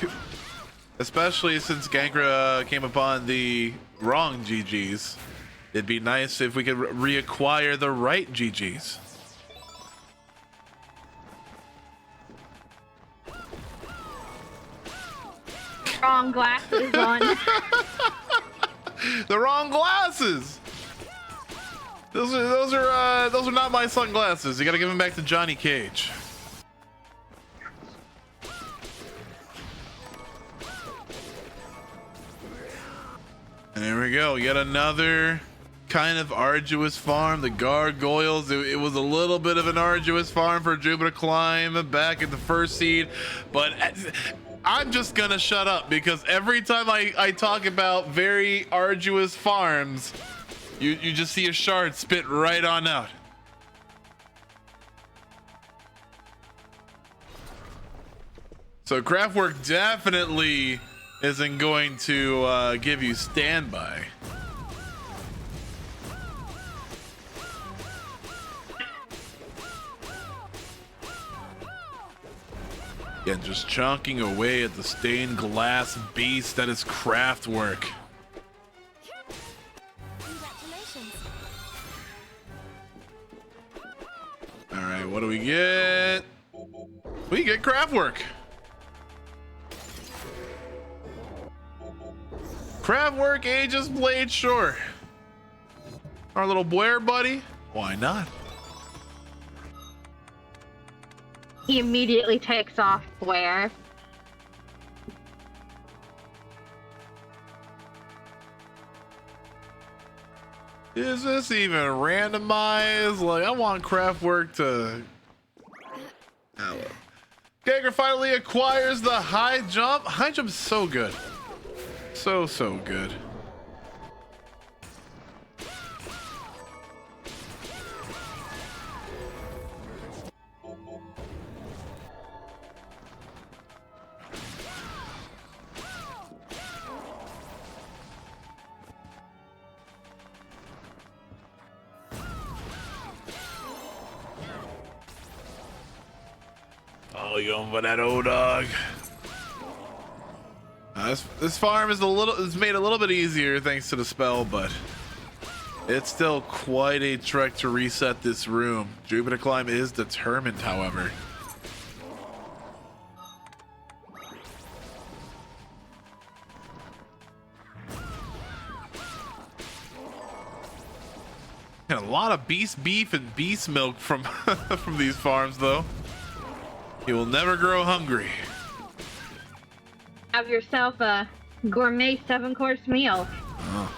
especially since Gankra came upon the wrong GGs. It'd be nice if we could reacquire the right GGs.
Wrong glasses on.
The wrong glasses. Those are not my sunglasses. You gotta give them back to Johnny Cage. And there we go. Yet another kind of arduous farm. The gargoyles. It was a little bit of an arduous farm for Jupiterclimb back at the first seed, but I'm just gonna shut up because every time I talk about very arduous farms, you just see a shard spit right on out. So Craftwork definitely isn't going to give you standby. Yeah, just chunking away at the stained glass beast that is Craftwork.
Congratulations.
All right, what do we get? We get Craftwork. Craftwork Aegis Blade, sure. Our little Blair buddy, why not?
He immediately takes off Blair.
Is this even randomized? Like, I want Craftwork to... Gankra finally acquires the high jump. High jump is so good. So good. Oh, you going for that old dog? This farm is made a little bit easier thanks to the spell, but it's still quite a trek to reset this room. Jupiterclimb is determined, however. And a lot of beast beef and beast milk from from these farms, though. You will never grow hungry.
Have yourself a gourmet 7-course meal.
Oh.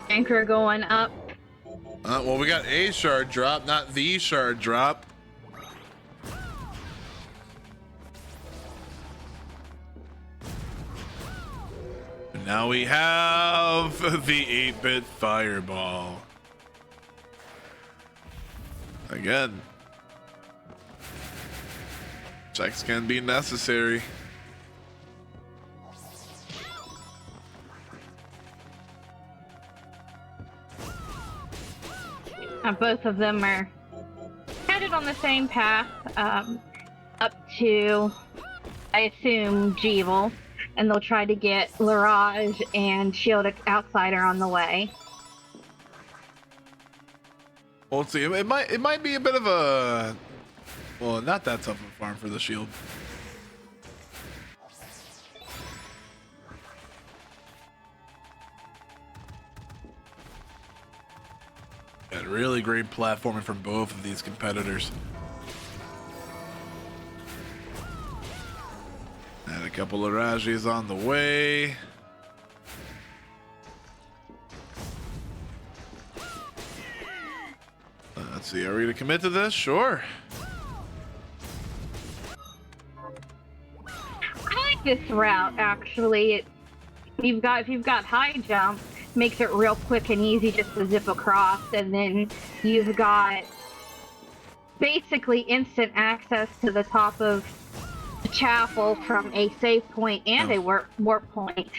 Gankra going up.
Well, we got a shard drop, not the shard drop. And now we have the 8-bit fireball. Again. Checks can be necessary.
Both of them are headed on the same path up to, I assume, Jeevel, and they'll try to get Larage and Shield Outsider on the way.
Well, let's see. It might be a bit of a, well, not that tough of a farm for the Shield. And really great platforming from both of these competitors. And a couple of Rajis on the way. Let's see, are we gonna commit to this? Sure.
I like this route actually. If you've got high jump, makes it real quick and easy just to zip across, and then you've got basically instant access to the top of the chapel from a save point and a warp point.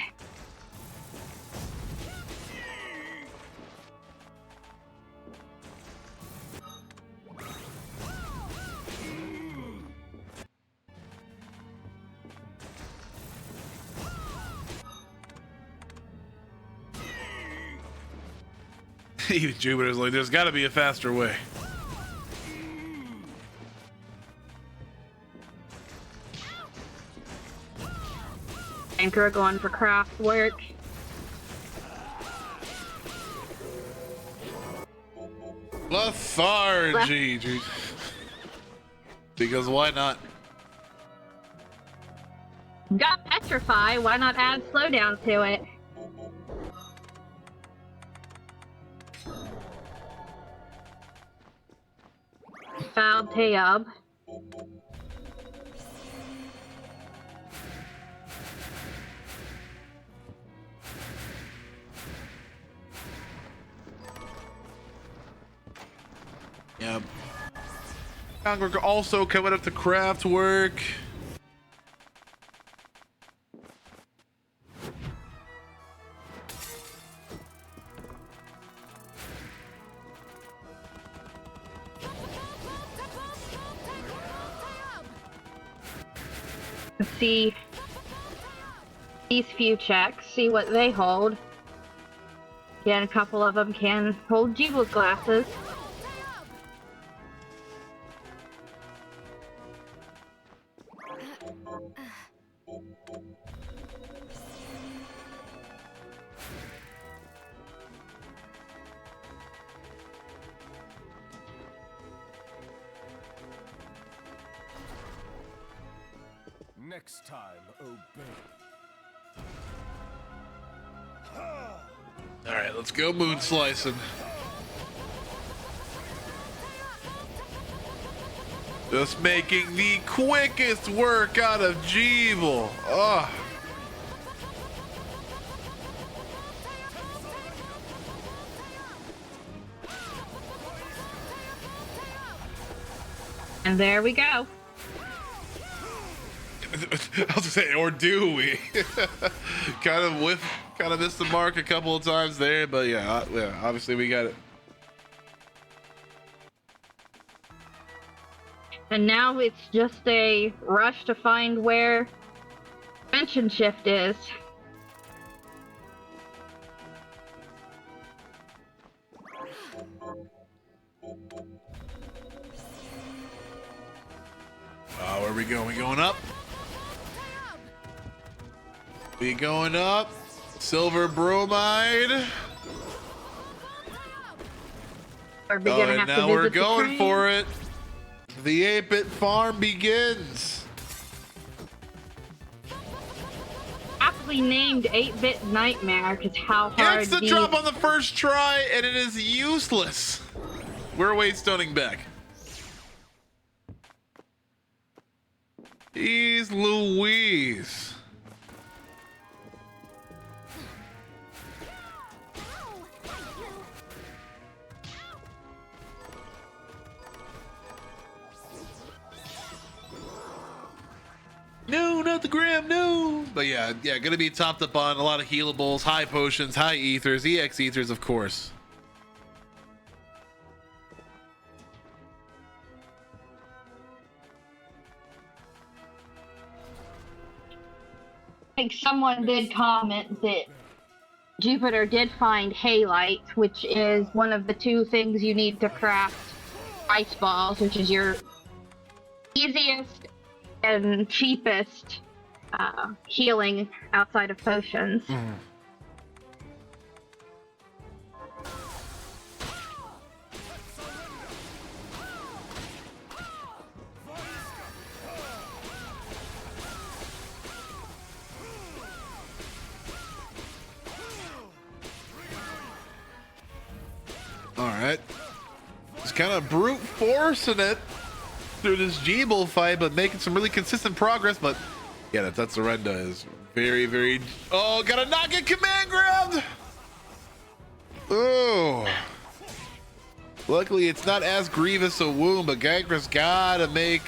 Even Jupiter's like, there's got to be a faster way.
Gankra going for craft work.
Lethargy. Because why not?
Got Petrify, why not add slowdown to it? Fouled Tayub.
Yep. Gankra also coming up to craft work.
Let's see these few checks, see what they hold. Again, a couple of them can hold Jeevel's glasses.
Next time, obey.
All right, let's go moon slicing. Just making the quickest work out of Jeevel. Oh.
And there we go.
I was gonna say, or do we? kind of missed the mark a couple of times there, but yeah, obviously we got it.
And now it's just a rush to find where dimension shift is.
Where are we going? We going up? We going up. Silver bromide.
Are we gonna
and
have to
now we're
visit the
going
train?
for it. The 8-bit farm begins.
Aptly named 8-bit nightmare, because how hard
Gets the
these...
drop on the first try, and it is useless. We're waystoning back. Jeez Louise. No, not the gram, no. But yeah, gonna be topped up on a lot of healables, high potions, high ethers, EX ethers, of course.
I think someone did comment that Jupiter did find halite, which is one of the 2 things you need to craft ice balls, which is your easiest and cheapest healing outside of potions.
All right. Just kind of brute forcing it through this Jeeble fight, but making some really consistent progress. But yeah, that Surrenda is very, very... Oh, gotta not get command grabbed! Oh. Luckily, it's not as grievous a wound, but Gankra's gotta make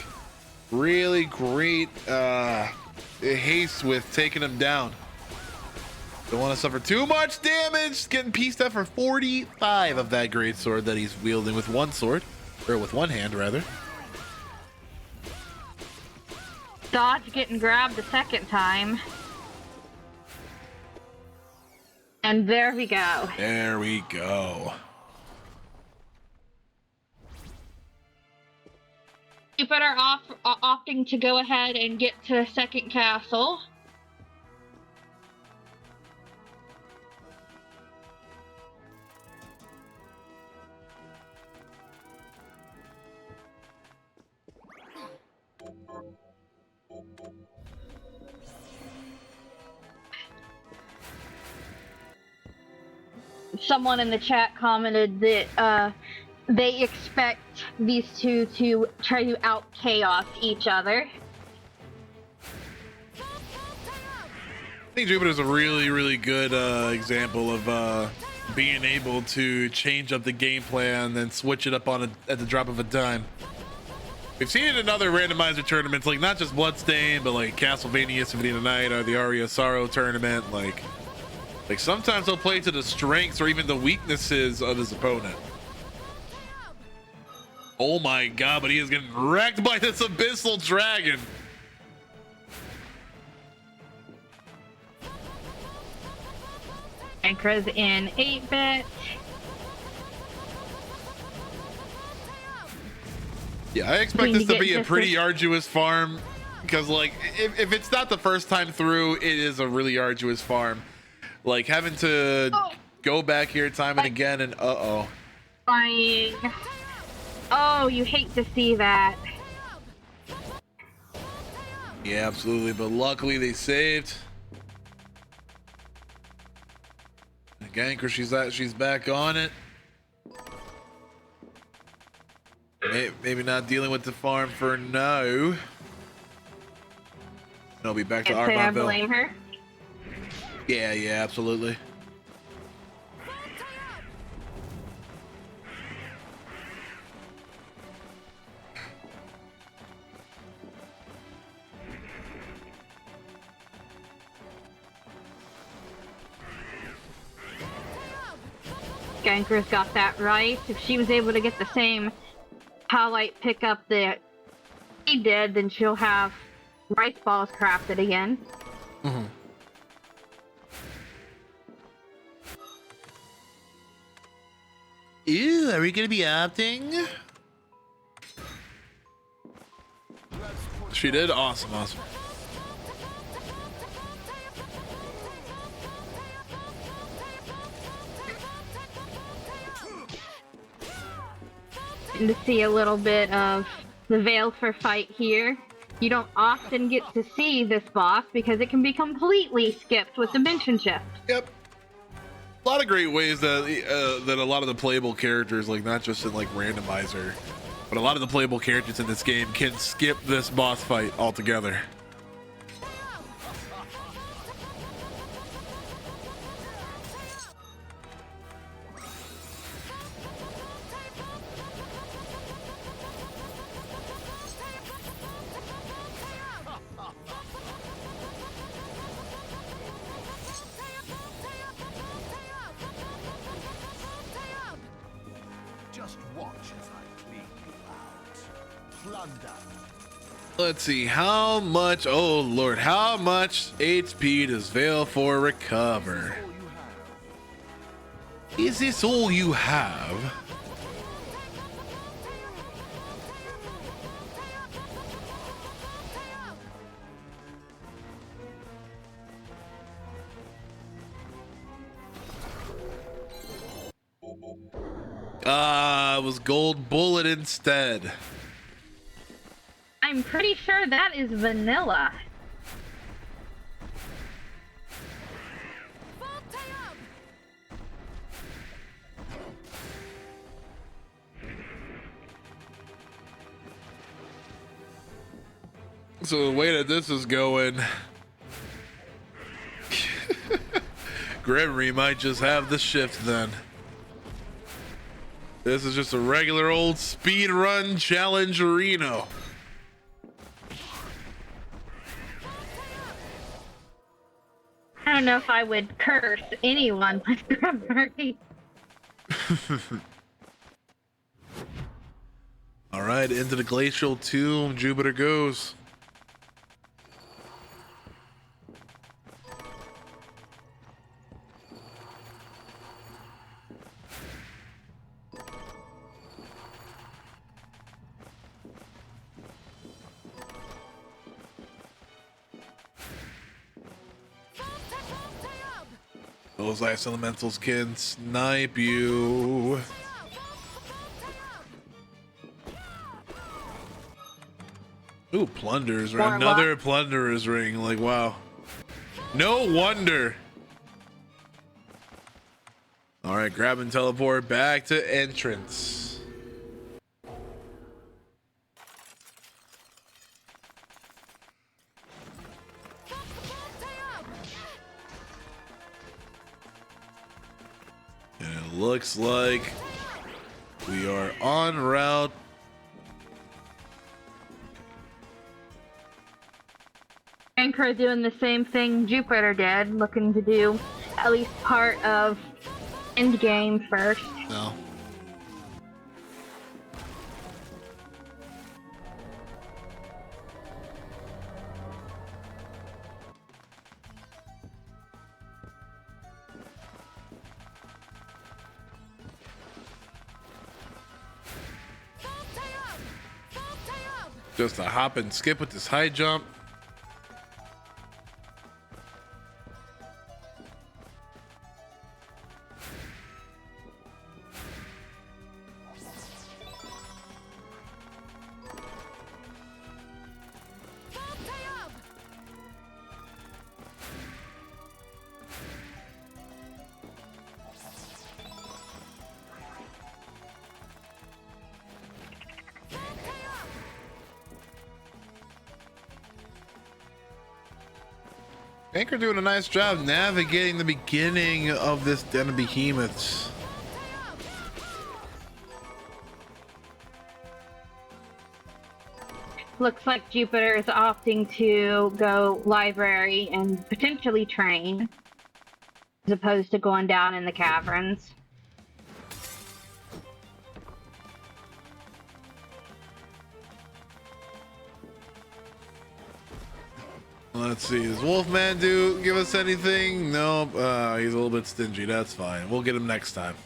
really great haste with taking him down. Don't want to suffer too much damage. Getting pieced up for 45 of that great sword that he's wielding with one sword, or with one hand rather.
Dodge getting grabbed the second time. And there we go.
There we go.
Jupiter opting to go ahead and get to the second castle. Someone in the chat commented that they expect these 2 to try to out chaos each other.
I think Jupiter's a really, really good example of being able to change up the game plan and switch it up on at the drop of a dime. We've seen it in other randomizer tournaments, like not just Bloodstained, but like Castlevania Symphony of the Night or the Aria of Sorrow tournament. Like sometimes he'll play to the strengths or even the weaknesses of his opponent. Oh my god, but he is getting wrecked by this abyssal dragon.
Gankra's in 8-bit.
Yeah, I expect this to be a pretty arduous farm because, like, if it's not the first time through, it is a really arduous farm. Like, having to go back here time and again, and
Flying. Oh, you hate to see that.
Yeah, absolutely. But luckily, they saved. Gankra, she's back on it. Maybe not dealing with the farm for now. I'll be back to
Can't say I
Arbonville.
blame her.
Yeah, absolutely.
Gankra's got that right. If she was able to get the same highlight pickup that he did, then she'll have rice balls crafted again.
Mm-hmm. Ew, are we gonna be opting? She did? Awesome.
getting to see a little bit of the Valefor fight here. You don't often get to see this boss because it can be completely skipped with Dimension Shift.
Yep. A lot of great ways that that a lot of the playable characters, like not just in like Randomizer, but a lot of the playable characters in this game can skip this boss fight altogether.
Just watch as I clean you out. Plunder.
Let's see how much. Oh Lord, how much HP does Valefor recover? Is this all you have? It was gold bullet instead.
I'm pretty sure that is vanilla.
So the way that this is going, Gregory might just have the shift then. This is just a regular old speed run challenge arena.
I don't know if I would curse anyone with Gregory.
All right, into the glacial tomb, Jupiter goes. Those ice elementals can snipe you. Ooh, plunders, or
More
another
luck.
plunderer's ring. Like, wow. No wonder. All right, grab and teleport back to entrance. And it looks like we are en route.
Gankra doing the same thing Jupiter did, looking to do at least part of endgame first.
No. Just a hop and skip with this high jump. Gankra doing a nice job navigating the beginning of this den of behemoths.
Looks like Jupiter is opting to go library and potentially train, as opposed to going down in the caverns.
Let's see, does Wolfman give us anything? Nope, he's a little bit stingy. That's fine. We'll get him next time.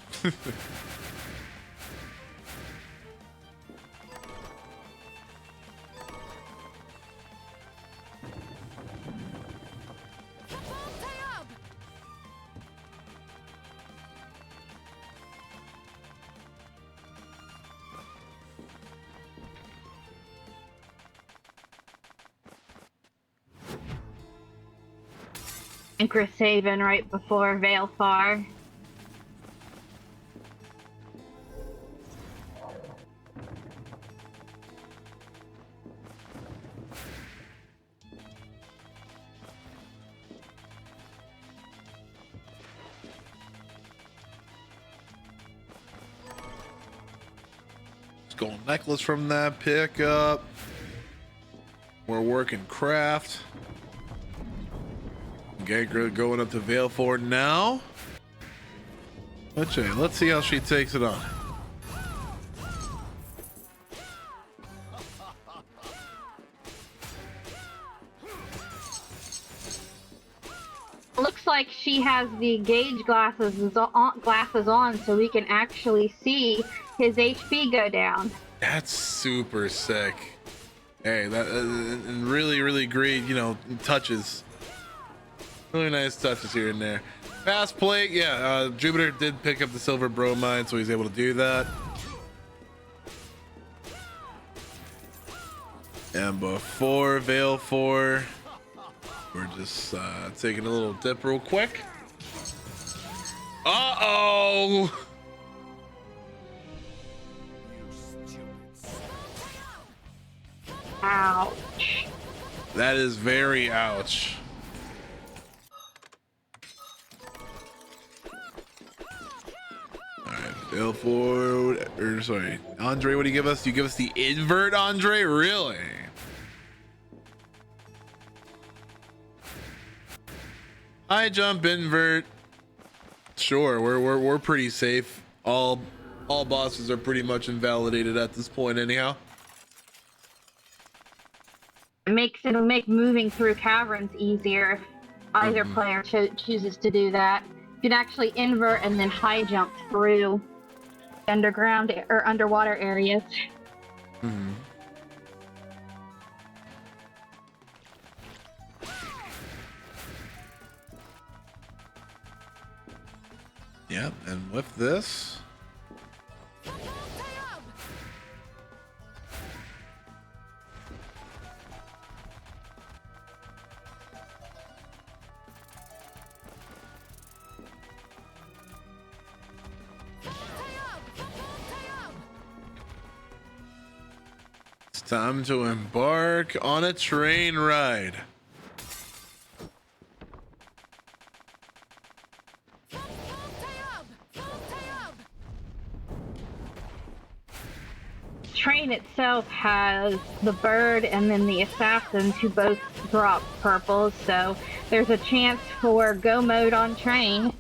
Gankra saving right before Veilfar.
Gold necklace from that pickup. We're working craft. Gankra going up to Veilford now. Let's see how she takes it on.
Looks like she has the gauge glasses on, so we can actually see his HP go down.
That's super sick. Hey, that and really great, you know, touches. Really nice touches here and there. Fast plate, yeah. Jupiter did pick up the silver bromide, so he's able to do that. And before Veilford, we're just taking a little dip real quick. Uh-oh!
Ouch.
That is very ouch. Alright, Veilford, or sorry, Andre, what do you give us? You give us the invert, Andre? Really? High jump invert. Sure, we're pretty safe. All bosses are pretty much invalidated at this point anyhow.
It'll make moving through caverns easier if either player chooses to do that. You can actually invert and then high jump through underground or underwater areas.
Yep, and with this, it's time to embark on a train ride.
Train itself has the bird and then the assassins who both drop purples, so there's a chance for go mode on train.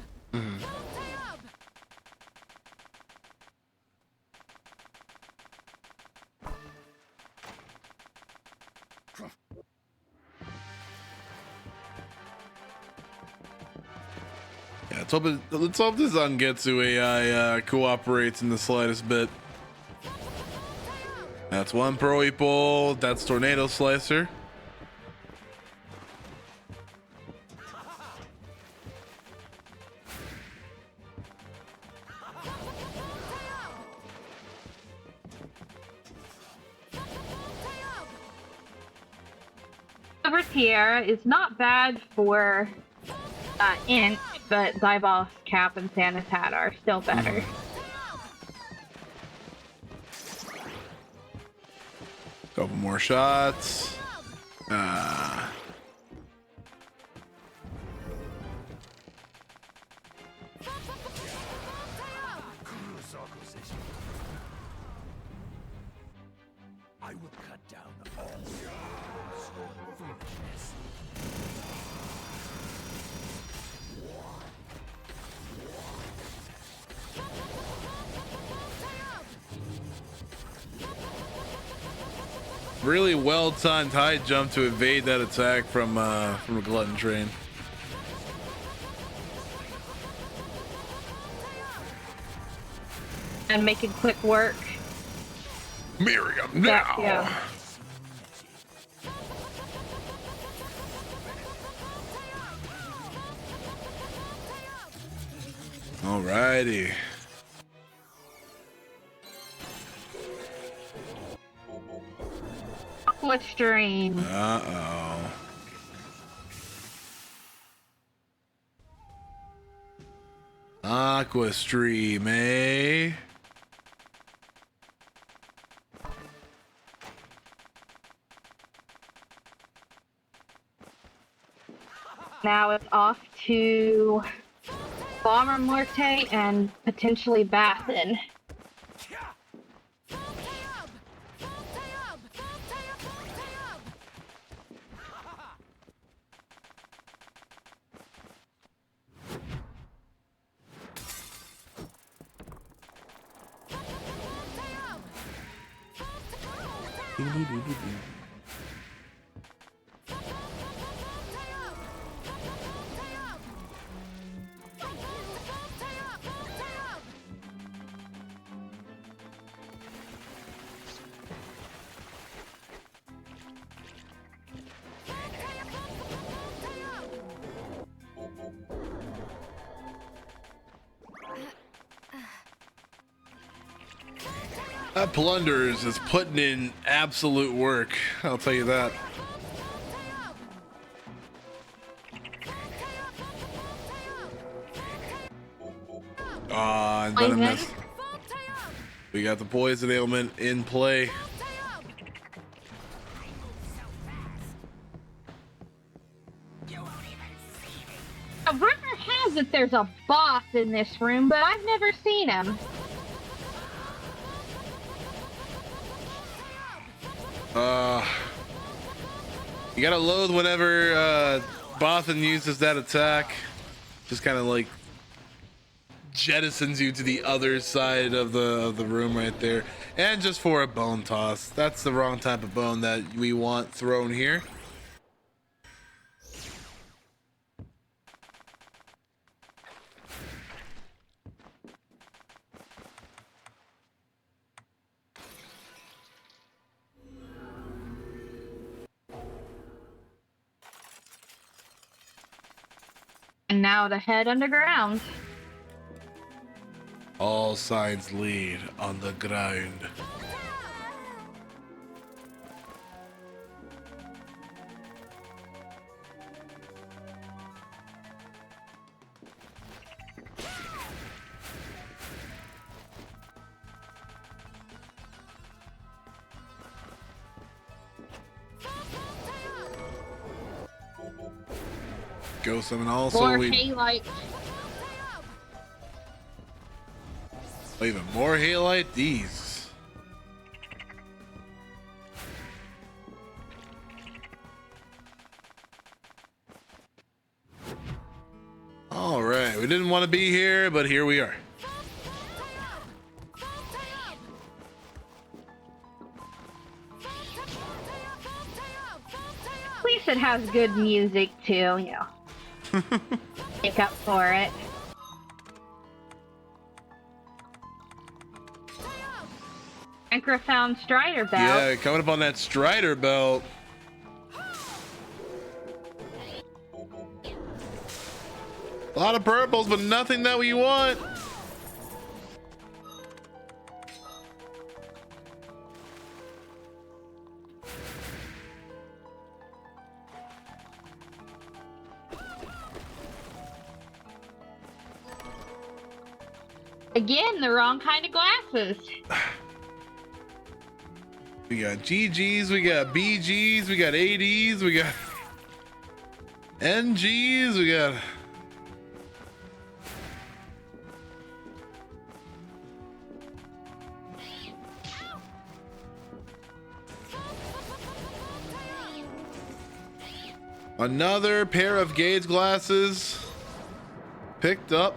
Yeah, let's hope the Zangetsu AI cooperates in the slightest bit. That's one pro Eepole. That's Tornado Slicer.
Overtier is not bad for Int, but Zybos, Cap, and Sanitat are still better.
Couple more shots.
I will cut down all foolishness.
Really well timed high jump to evade that attack from a glutton train.
And making quick work.
Miriam now.
Yeah.
Alrighty.
Aqua Stream.
Uh-oh. aqua stream, eh?
Now it's off to Bomber Morte and potentially Bathin.
That Plunders is putting in absolute work, I'll tell you that. And then I missed. We got the poison ailment in play.
A rumor has it there's a boss in this room, but I've never seen him.
You gotta loathe whenever Bothan uses that attack. Just kind of like jettisons you to the other side of the room right there. And just for a bone toss. That's the wrong type of bone that we want thrown here.
And now to head underground.
All signs lead on the ground. Go summon also.
More Halite.
Even more Halite? These. All right, we didn't want to be here, but here we are.
At least it has good music too, you know. Make up for it. Gankra found Strider Belt.
Yeah, coming up on that Strider Belt. A lot of purples, but nothing that we want.
Again, the wrong kind of glasses.
We got GGs, we got BGs, we got ADs, we got NGs, we got... Another pair of gauge glasses picked up.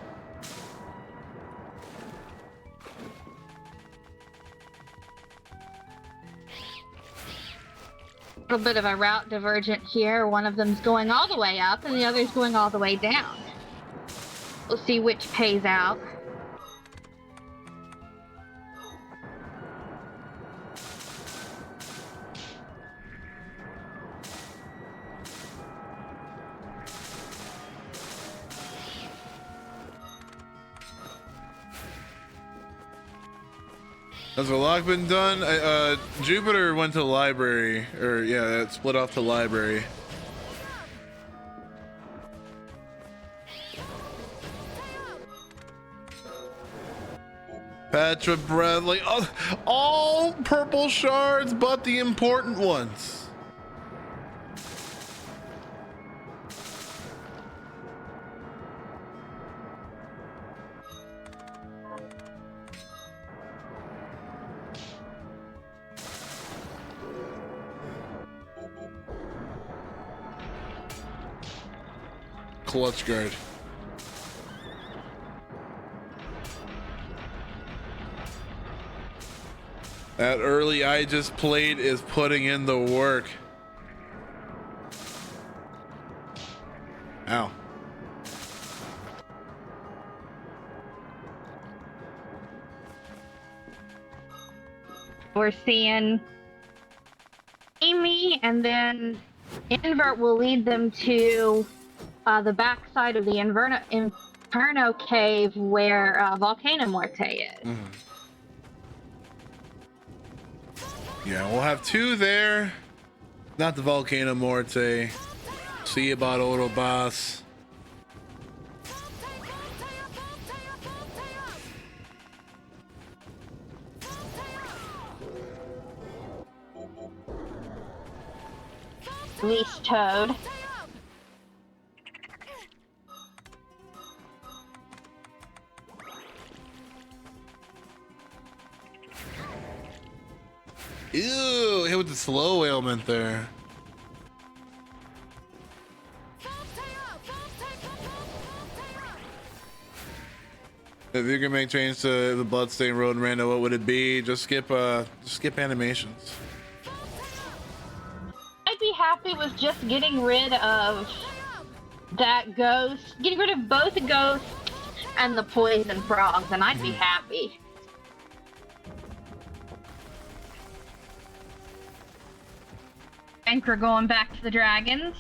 A little bit of a route divergent here. One of them's going all the way up and the other's going all the way down. We'll see which pays out.
Has the lock been done? Jupiter went to the library, or yeah, it split off to library. Petra breath, like all purple shards, but the important ones. Clutch guard. That early I just played is putting in the work. Ow.
We're seeing Amy, and then invert will lead them to the backside of the Inferno cave where Volcano Morte is.
Yeah, we'll have two there. Not the Volcano Morte. See about Autoboss.
Release Toad.
Ew, hit with the slow ailment there. If you can make change to the Bloodstained Road and Rando, what would it be? Just skip animations.
I'd be happy with just getting rid of that ghost, getting rid of both the ghosts and the poison frogs, and I'd be happy. Gankra going back to the dragons.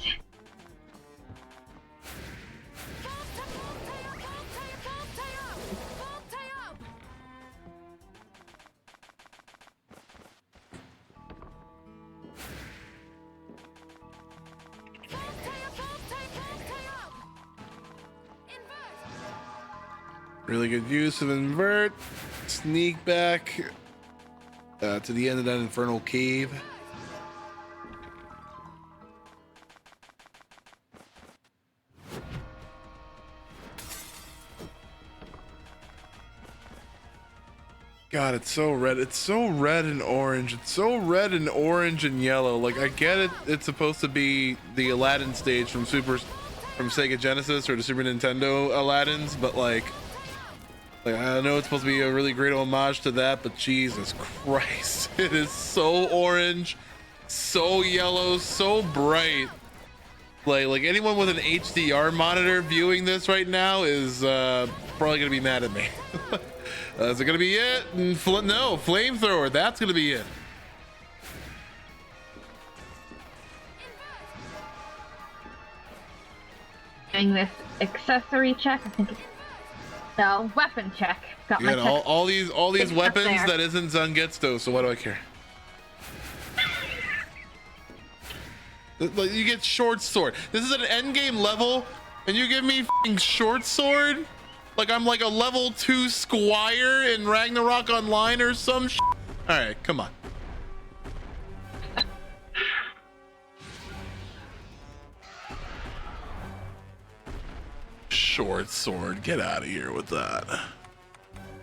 Really good use of invert. Sneak back to the end of that infernal cave. God, it's so red. It's so red and orange. It's so red and orange and yellow. Like, I get it. It's supposed to be the Aladdin stage from Sega Genesis or the Super Nintendo Aladdins, but like I know it's supposed to be a really great homage to that, but Jesus Christ, it is so orange, so yellow, so bright. Like anyone with an HDR monitor viewing this right now is probably gonna be mad at me. Is it gonna be it? No, flamethrower. That's gonna be it.
Doing this accessory check. I think it's no weapon check. Got my
Yeah,
check.
all these weapons
there.
that isn't Zangetsu, so what do I care? Like, you get short sword. This is an end game level, and you give me f***ing short sword? Like I'm like a level 2 squire in Ragnarok Online or some sh**. All right, come on. Short sword, get out of here with that. All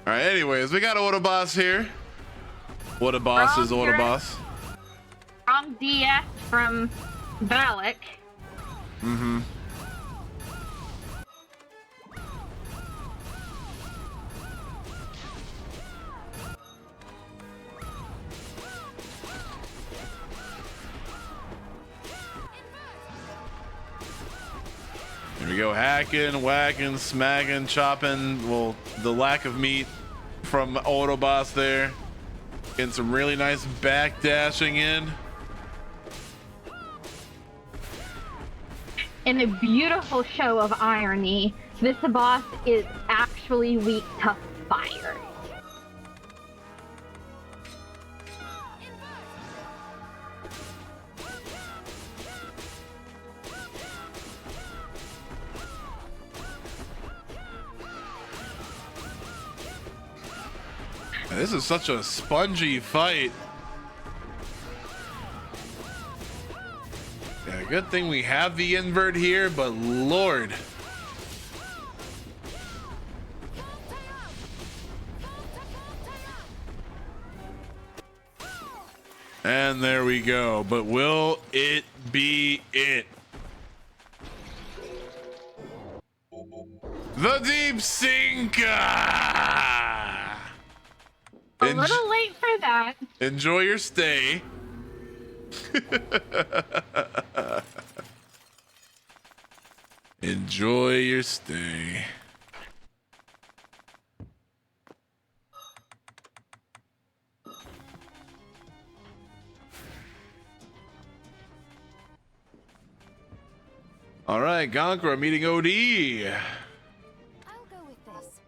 right, anyways, we got Autoboss here. Autoboss is Autoboss.
Wrong DS from Valak.
Mm-hmm. Here we go, hacking, whacking, smacking, chopping. Well, the lack of meat from Autoboss there. Getting some really nice back dashing in.
In a beautiful show of irony, this boss is actually weak to fire.
This is such a spongy fight. Yeah, good thing we have the invert here, but Lord. And there we go. But will it be it? The deep sink.
A little late for that.
Enjoy your stay. Enjoy your stay. All right, Gankra meeting OD.
I'll go with this.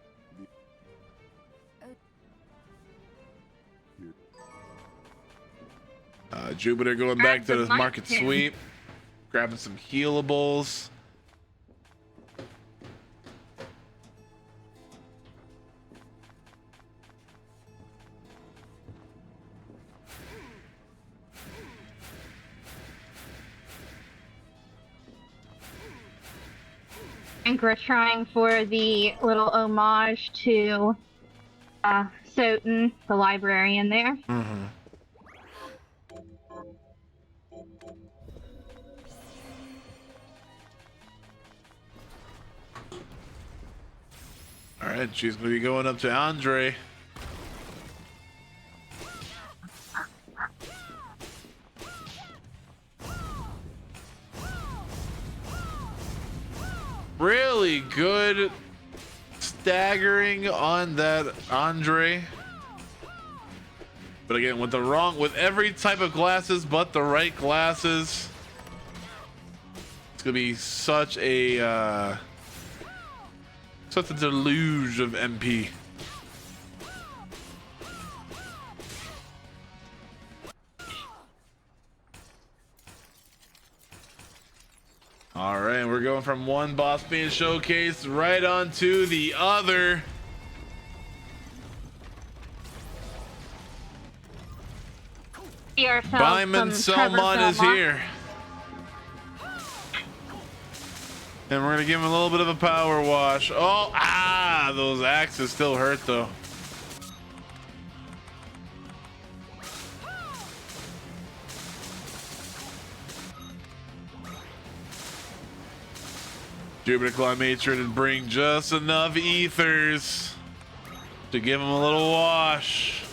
Jupiter going
Grab
back to
the
the
mic
market
here.
sweep, grabbing some healables.
Gankra trying for the little homage to Soten, the librarian there.
Mm-hmm. All right, she's gonna be going up to Andre. Really good staggering on that Andre. But again, with every type of glasses but the right glasses, it's gonna be such a deluge of MP. All right, we're going from one boss being showcased right onto the other.
See ourselves
Byman
some Trevor
Selmon is
Selma.
here. And we're gonna give him a little bit of a power wash. Oh, those axes still hurt though. Jupiterclimb made sure to bring just enough ethers to give him a little wash.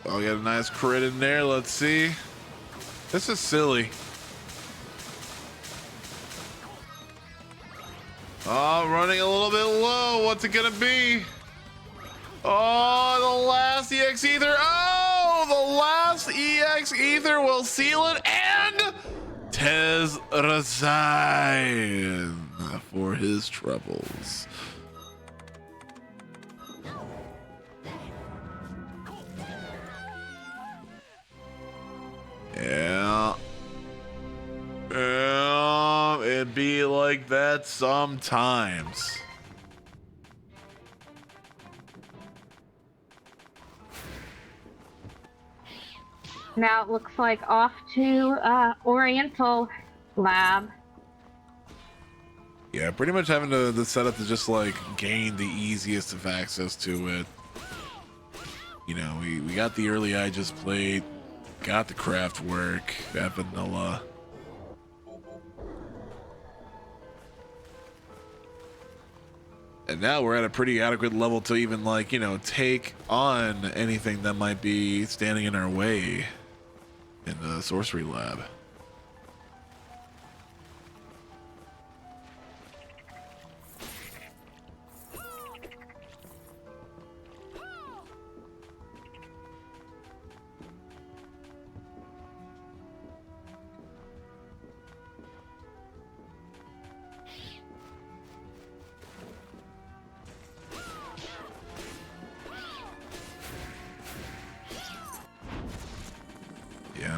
Oh, got a nice crit in there. Let's see. This is silly. Oh, running a little bit low. What's it gonna be? Oh, the last EX Ether. Oh, the last EX Ether will seal it. And Tez resign for his troubles. Yeah. It be like that sometimes.
Now it looks like off to Oriental Lab.
Yeah, pretty much having the setup to just like gain the easiest of access to it. You know, we got the early I just played, got the craft work, that vanilla. And now we're at a pretty adequate level to even like, you know, take on anything that might be standing in our way in the sorcery lab.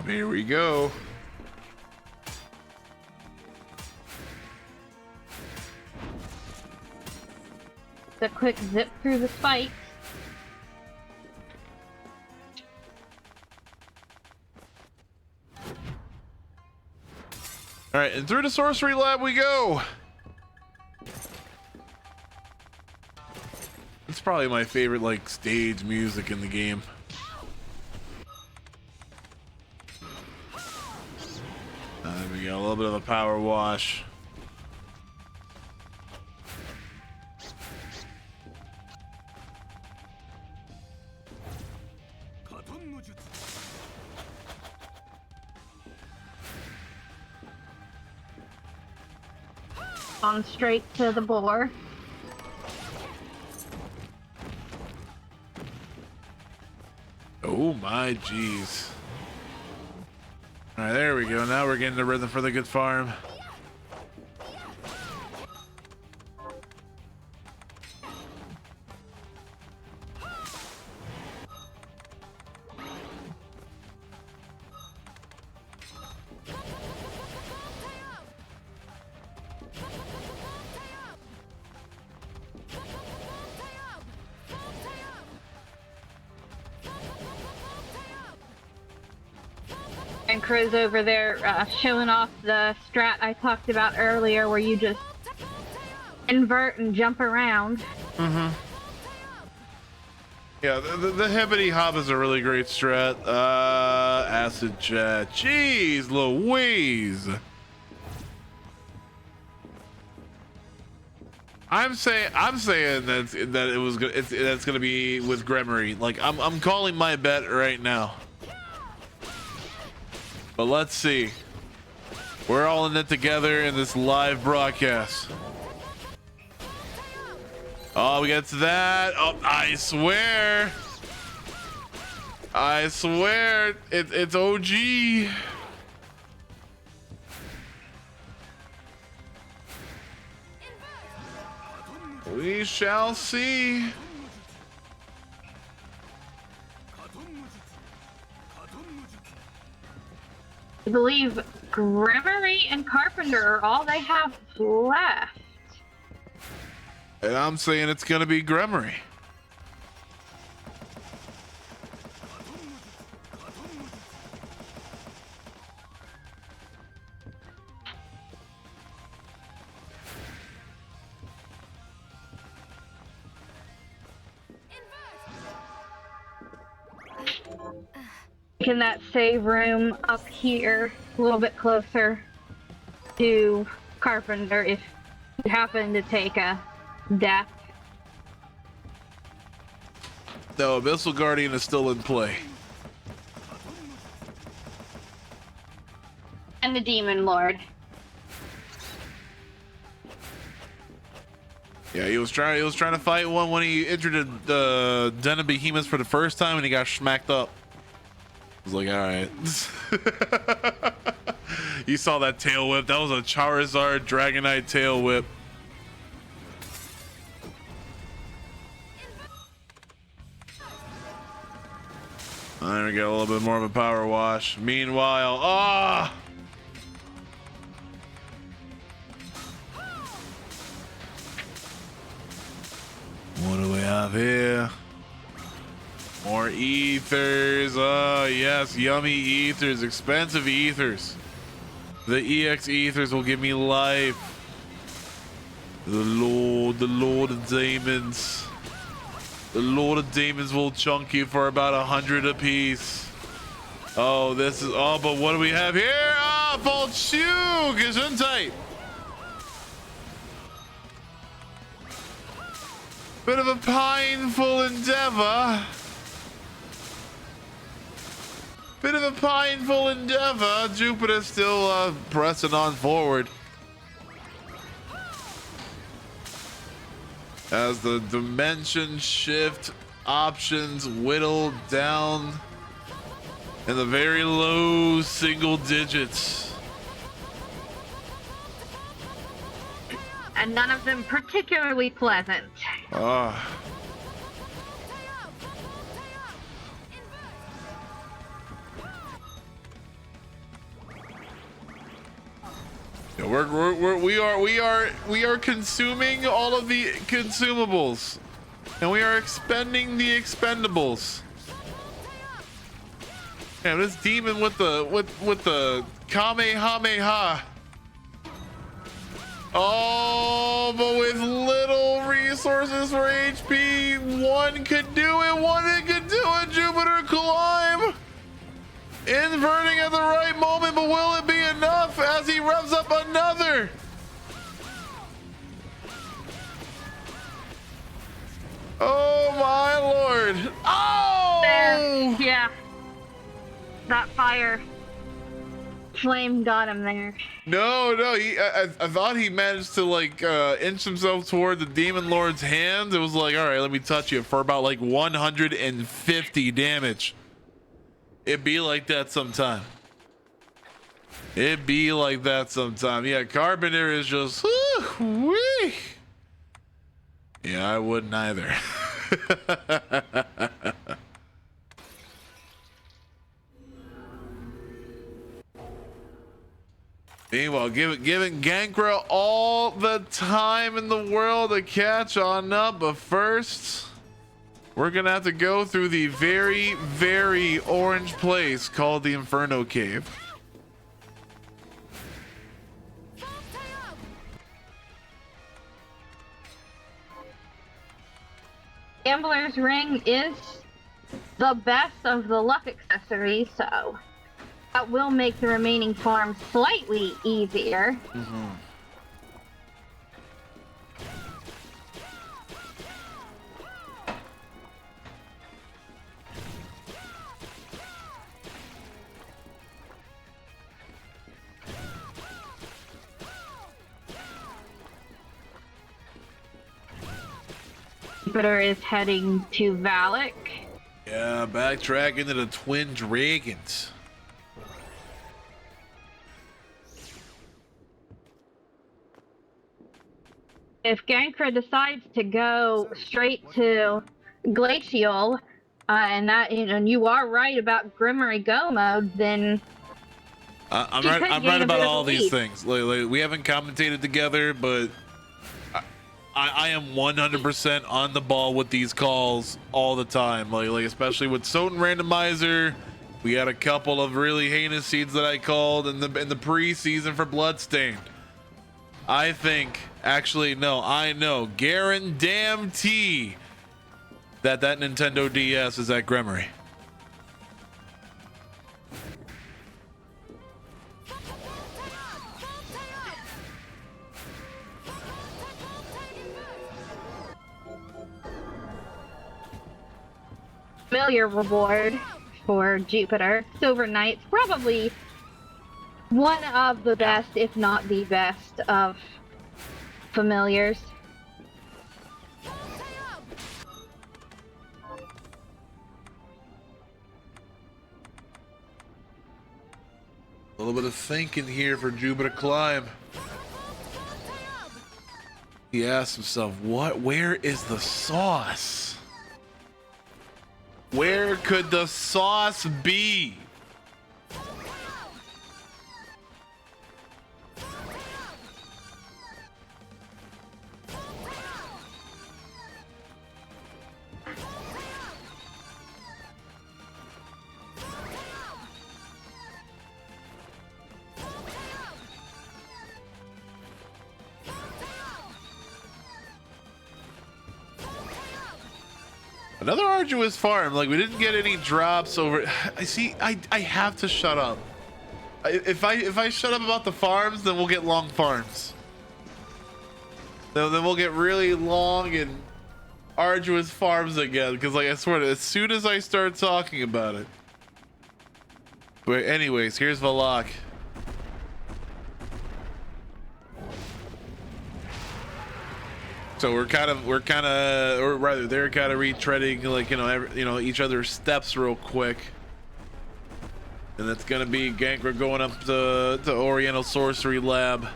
Here we go.
The quick zip through the spikes.
All right, and through the sorcery lab we go. It's probably my favorite like stage music in the game. There we go, a little bit of a power wash.
On straight to the boar.
Oh my jeez. All right, there we go. Now we're getting the rhythm for the good farm.
And Crow's over there showing off the strat I talked about earlier where you just invert and jump around.
Mm-hmm. Yeah, the hibbity hop is a really great strat. Acid jet. Jeez Louise. I'm saying that it was good. That's gonna be with Gremory. Like I'm calling my bet right now. But let's see. We're all in it together in this live broadcast. Oh, we get to that. Oh, I swear. It's OG. We shall see.
I believe Gremory and Carpenter are all they have left.
And I'm saying it's gonna be Gremory.
In that save room up here, a little bit closer to Carpenter if you happen to take a death.
No, Abyssal Guardian is still in play.
And the Demon Lord.
Yeah, he was trying to fight one when he entered the Den of Behemoths for the first time and he got smacked up. I was like, all right. You saw that tail whip. That was a Charizard Dragonite tail whip. There we go, a little bit more of a power wash. Meanwhile, what do we have here? More ethers. Oh, yes, yummy ethers, expensive ethers. The EX ethers will give me life. The Lord of Demons. The Lord of Demons will chunk you for about 100 apiece. Oh, this is, oh, but what do we have here? Ah, Voltshug, Gesundheit. Bit of a painful endeavor. Bit of a painful endeavor. Jupiter still pressing on forward. As the dimension shift options whittle down in the very low single digits.
And none of them particularly pleasant.
Ah. Yeah, we are consuming all of the consumables, and we are expending the expendables. Yeah, this demon with the Kamehameha. Oh, but with little resources for HP, one could do it. One could do it. Jupiterclimb. Inverting at the right moment, but will it be enough as he revs up another? Oh my lord. Oh!
There. Yeah. That fire flame got him there.
No, I thought he managed to like inch himself toward the demon lord's hands. It was like, all right, let me touch you for about like 150 damage. It be like that sometime. It be like that sometime. Yeah, Carpenter is just whee. Yeah, I wouldn't either. Meanwhile, giving Gankra all the time in the world to catch on up, but first we're gonna have to go through the very, very orange place called the Inferno Cave.
Gambler's Ring is the best of the luck accessories, so that will make the remaining farms slightly easier.
Mm-hmm.
Jupiter is heading to Valak.
Yeah, backtrack into the Twin Dragons.
If Gankra decides to go straight to Glacial, and you are right about Grimory Go mode, then
I'm
he
right.
could
I'm
gain
right
a
about
bit of
all
a
these
lead.
things. Like, we haven't commentated together, but I am 100% on the ball with these calls all the time. Like especially with Soten Randomizer, we had a couple of really heinous seeds that I called in the preseason for Bloodstained. I think, actually, no, I know, guarantee that Nintendo DS is at Grimory.
Familiar reward for Jupiter. Silver Knight's probably one of the best, if not the best, of familiars.
A little bit of thinking here for Jupiterclimb. He asks himself, where is the sauce? Where could the sauce be? Another arduous farm. Like, we didn't get any drops over. I see. I have to shut up. If I shut up about the farms, then we'll get long farms. Then we'll get really long and arduous farms again. Because, like, I swear, as soon as I start talking about it. But anyways, here's Valak. So we're kind of, or rather, they're kind of retreading, like, each other's steps real quick. And that's gonna be Gankra going up to Oriental Sorcery Lab.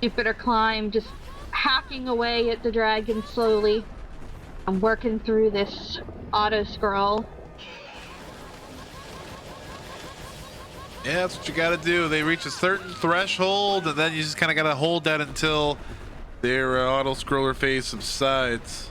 Jupiterclimb, just hacking away at the dragon slowly. I'm working through this auto scroll.
Yeah, that's what you gotta do. They reach a certain threshold, and then you just kind of gotta hold that until their auto scroller phase subsides.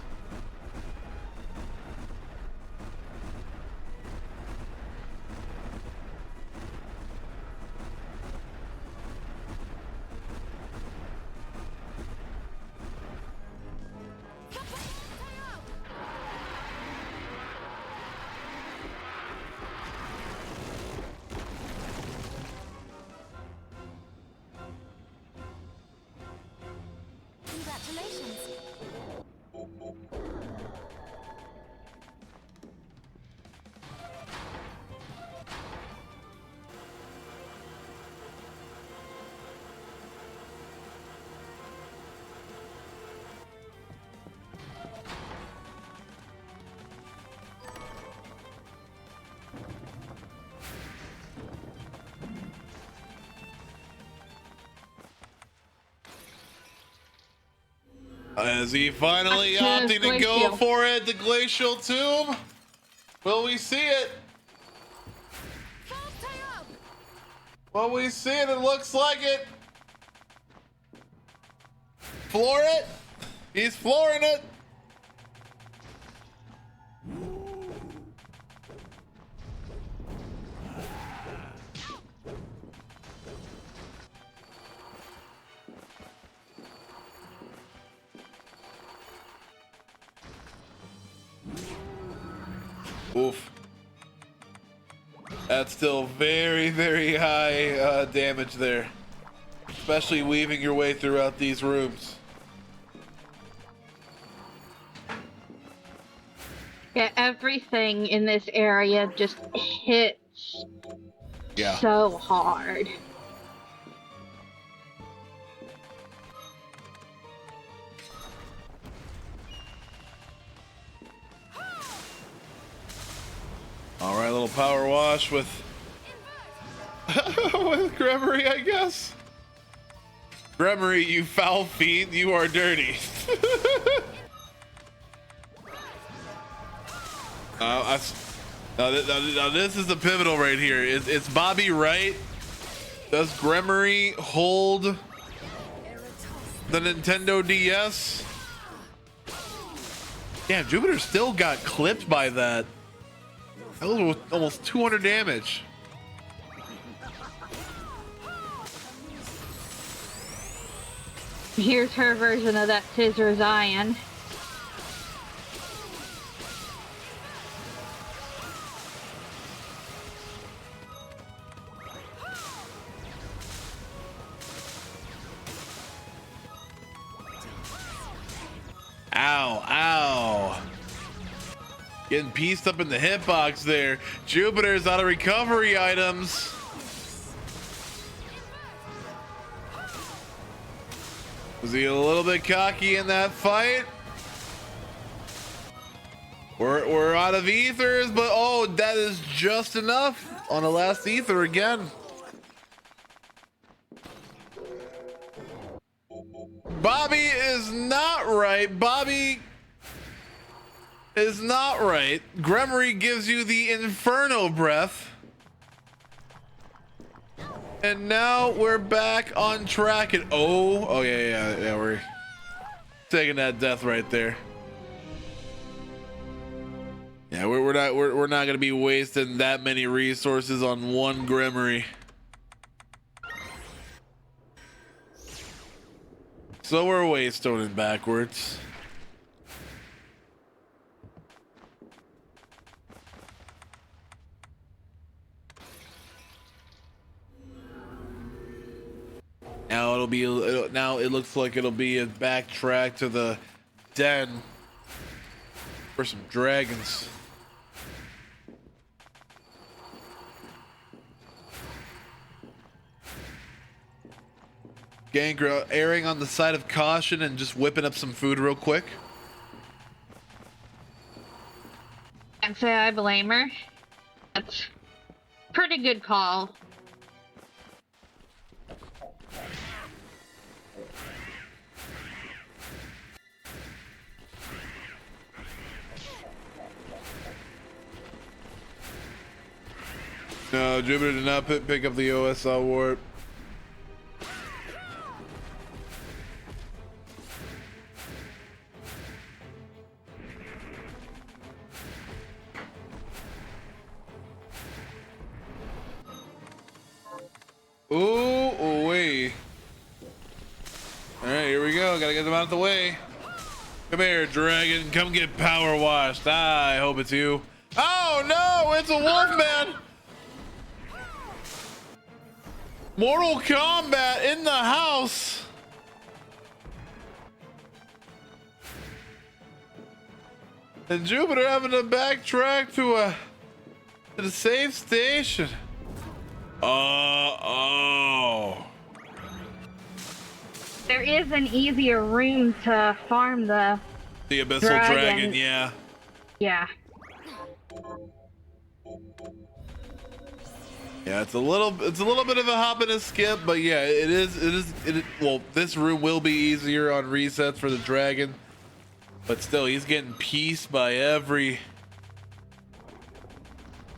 Congratulations.
Is he finally opting to go for it? The glacial tomb? Will we see it? Will we see it? It looks like it. Floor it. He's flooring it. Oof. That's still very, very high damage there. Especially weaving your way throughout these rooms.
Yeah, everything in this area just hits so hard.
All right, a little power wash with with Gremory, I guess. Gremory, you foul fiend, you are dirty. Now this is the pivotal right here. It's Bobby right? Does Gremory hold the Nintendo DS? Damn, Jupiter still got clipped by that. That was with almost 200 damage.
Here's her version of that Scissor Zion.
Ow, ow. Getting pieced up in the hitbox there. Jupiter's out of recovery items. Was he a little bit cocky in that fight? We're out of ethers, but oh, that is just enough on the last ether again. Bobby is not right. Bobby is not right. Gremory gives you the Inferno breath. And now we're back on track. And oh yeah, we're taking that death right there. Yeah, we're not gonna be wasting that many resources on one Gremory. So we're waystoning backwards. Now now it looks like it'll be a backtrack to the den for some dragons. Gankra erring on the side of caution and just whipping up some food real quick.
Can't say I blame her. That's a pretty good call.
No, Jupiter did not pick up the OSL warp. Ooh, wait. All right, here we go. Gotta get them out of the way. Come here, dragon. Come get power washed. Ah, I hope it's you. Oh no, it's a wolf man. Mortal Kombat in the house. And Jupiter having to backtrack to the safe station. Oh.
There is an easier room to farm the
Abyssal dragon, yeah.
Yeah.
Yeah, it's a little bit of a hop and a skip, but yeah, it is. Well, this room will be easier on resets for the dragon, but still, he's getting pieced by every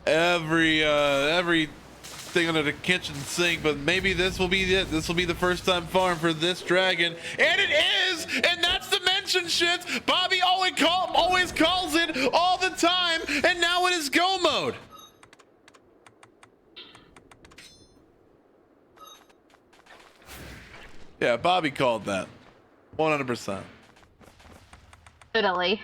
thing under the kitchen sink. But maybe this will be it. This will be the first time farm for this dragon, and it is. And that's dimension shift. Bobby always calls it all the time, and now it is go mode. Yeah, Bobby called that. 100%.
Totally.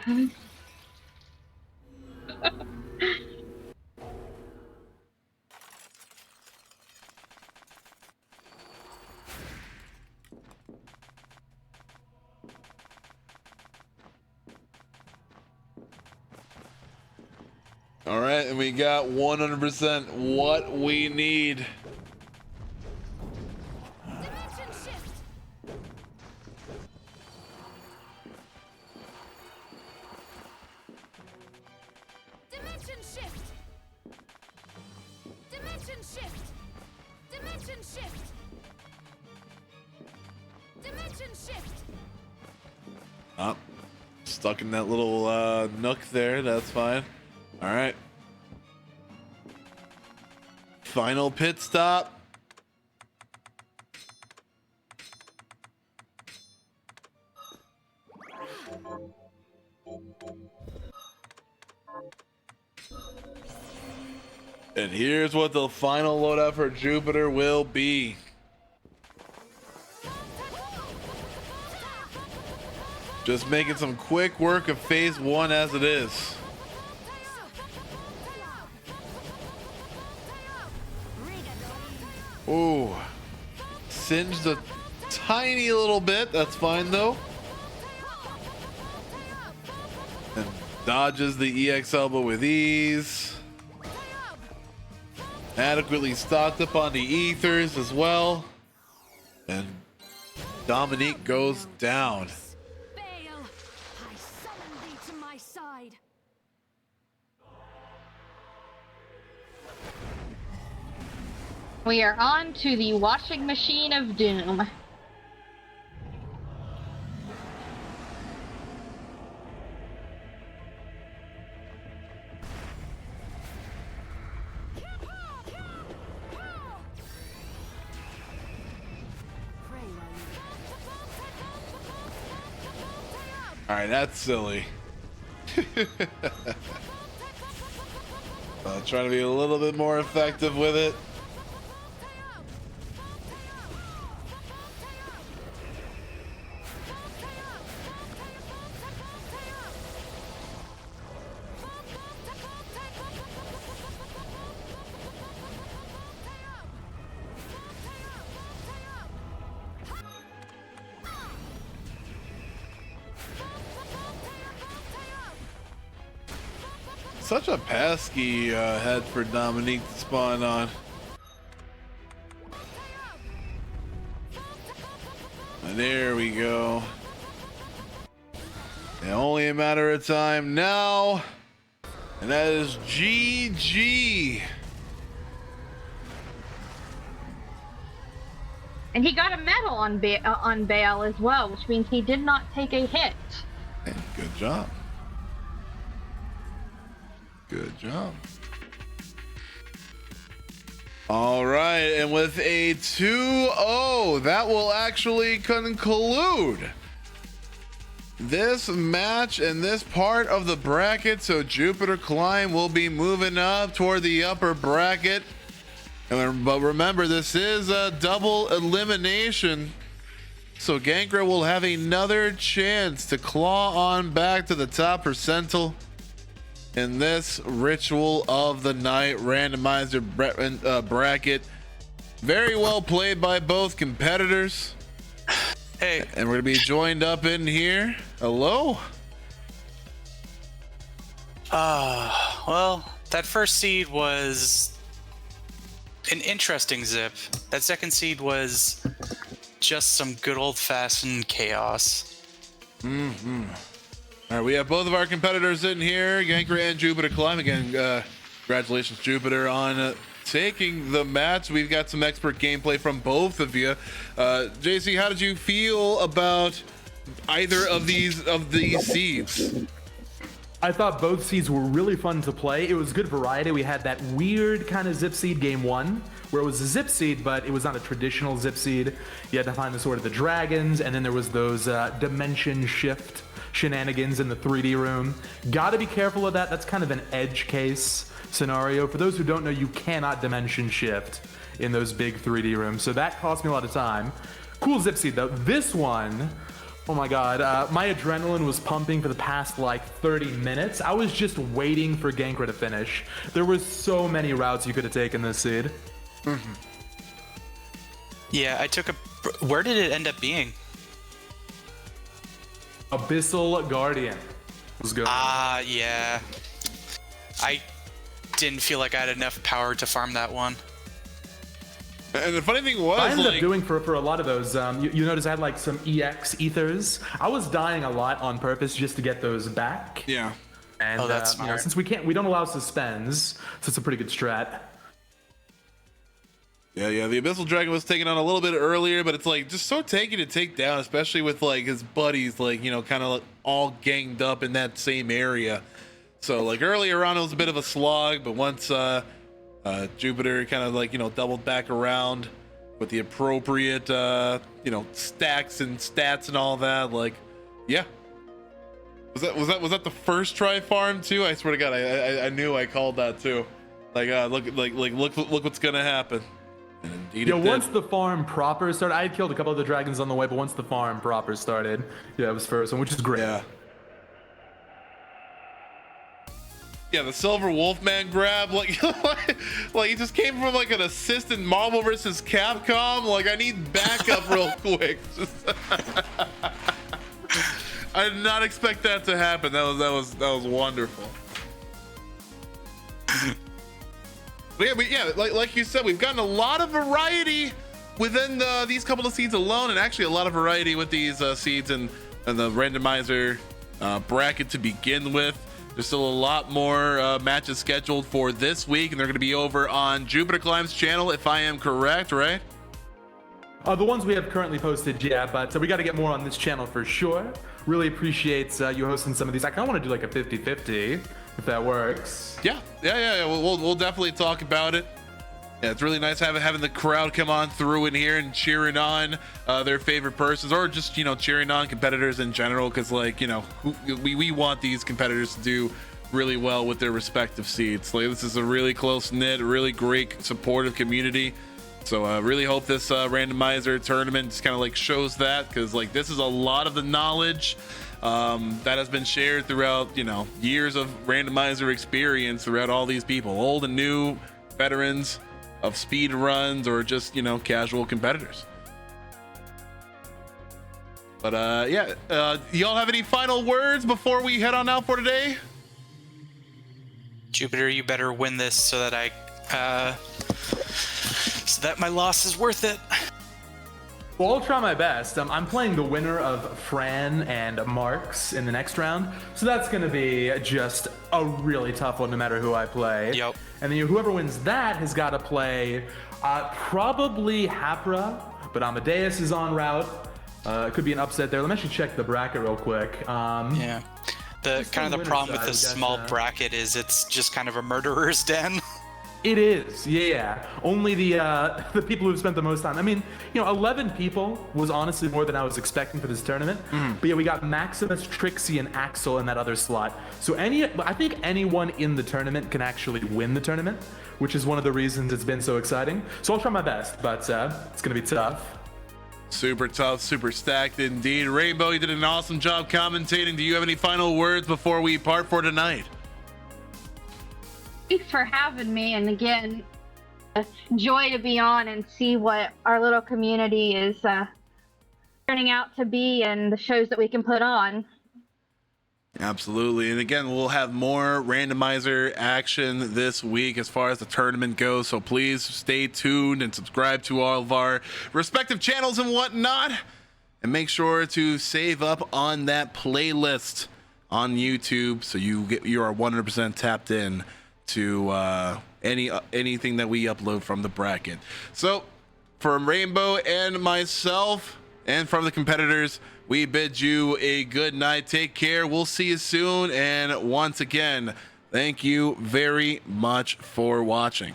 All right, and we got 100% what we need.
Dimension shift. Dimension shift. Dimension shift. Dimension shift. Dimension shift.
Oh, stuck in that little nook there. That's fine. All right. Final pit stop. And here's what the final loadout for Jupiter will be. Just making some quick work of phase 1 as it is. Ooh, singed a tiny little bit. That's fine though. And dodges the EX elbow with ease. Adequately stocked up on the ethers as well. And Dominique goes down.
Baal, I summon thee to my side.
We are on to the washing machine of doom.
All right, that's silly. Trying to be a little bit more effective with it. Such a pesky head for Dominique to spawn on. And there we go. And only a matter of time now. And that is GG.
And he got a medal on Baal as well, which means he did not take a hit.
Hey, good job. Good job. All right, and with a 2-0, that will actually conclude this match and this part of the bracket. So Jupiterclimb will be moving up toward the upper bracket. But remember, this is a double elimination. So Gankra will have another chance to claw on back to the top percentile in this ritual of the night randomizer bracket. Very well played by both competitors.
Hey.
And we're gonna be joined up in here. Hello.
Well, that first seed was an interesting zip. That second seed was just some good old-fashioned chaos.
All right, we have both of our competitors in here, Gankra and Jupiterclimb. Again, congratulations, Jupiter, on taking the match. We've got some expert gameplay from both of you. JC, how did you feel about either of these seeds?
I thought both seeds were really fun to play. It was good variety. We had that weird kind of zip seed game one, where it was a zip seed, but it was not a traditional zip seed. You had to find the Sword of the Dragons, and then there was those dimension shift shenanigans in the 3D room. Gotta be careful of that. That's kind of an edge case scenario. For those who don't know, you cannot dimension shift in those big 3D rooms, so that cost me a lot of time. Cool zip seed though. This one, oh my god, my adrenaline was pumping for the past like 30 minutes. I was just waiting for Gankra to finish. There were so many routes you could have taken this seed.
Yeah, I took a... Where did it end up being?
Abyssal Guardian was good.
Yeah. I didn't feel like I had enough power to farm that one.
And the funny thing was,
I ended up doing for a lot of those. You notice I had like some EX ethers. I was dying a lot on purpose just to get those back.
yeah.
And
that's
you know,
smart.
since we don't allow suspends, so it's a pretty good strat.
Yeah, the Abyssal Dragon was taken on a little bit earlier, but it's like just so tanky to take down, especially with like his buddies, like, you know, kind of like all ganged up in that same area. So like earlier on, it was a bit of a slog, but once Jupiter kind of like, you know, doubled back around with the appropriate, you know, stacks and stats and all that, like, yeah. Was that the first try farm too? I swear to God, I knew I called that too. Like, look what's gonna happen. And indeed
Yeah,
it did.
once the farm proper started, I had killed a couple of the dragons on the way, but once the farm proper started, yeah, it was first one, which is great.
Yeah, the Silver Wolfman grab, like, like he just came from like an assist in Marvel versus Capcom. Like, I need backup real quick. I did not expect that to happen. That was wonderful. But yeah, like you said, we've gotten a lot of variety within these couple of seeds alone, and actually a lot of variety with these seeds and the randomizer bracket to begin with. There's still a lot more matches scheduled for this week, and they're going to be over on Jupiterclimb's channel, if I am correct, right?
The ones we have currently posted, yeah, but we got to get more on this channel for sure. Really appreciate you hosting some of these. I kind of want to do like a 50-50, if that works.
Yeah. We'll definitely talk about it. Yeah, it's really nice having the crowd come on through in here and cheering on their favorite persons, or just, you know, cheering on competitors in general, because, like, you know, we want these competitors to do really well with their respective seeds. Like, this is a really close knit, really great supportive community. So I really hope this randomizer tournament just kind of like shows that, because like this is a lot of the knowledge that has been shared throughout, you know, years of randomizer experience throughout all these people, old and new, veterans of speed runs, or just, you know, casual competitors. But y'all have any final words before we head on out for today?
Jupiter, you better win this so that so that my loss is worth it.
Well, I'll try my best. I'm playing the winner of Fran and Marks in the next round, so that's going to be just a really tough one no matter who I play.
Yep.
And then whoever wins that has got to play probably Hapra, but Amadeus is en route. It could be an upset there. Let me actually check the bracket real quick.
Yeah. The kind of the problem with this small bracket is it's just kind of a murderer's den.
It is, yeah. Only the the people who've spent the most time. I mean, 11 people was honestly more than I was expecting for this tournament. But yeah, we got Maximus, Trixie, and Axel in that other slot. So I think anyone in the tournament can actually win the tournament, which is one of the reasons it's been so exciting. So I'll try my best, but it's gonna be tough.
Super tough, super stacked indeed. Rainbow, you did an awesome job commentating. Do you have any final words before we part for tonight?
Thanks for having me, and again, a joy to be on and see what our little community is turning out to be and the shows that we can put on.
Absolutely. And again, we'll have more randomizer action this week as far as the tournament goes. So please stay tuned and subscribe to all of our respective channels and whatnot. And make sure to save up on that playlist on YouTube so you are 100% tapped in to anything that we upload from the bracket. So from Rainbow and myself and from the competitors, we bid you a good night. Take care. We'll see you soon. And once again, thank you very much for watching.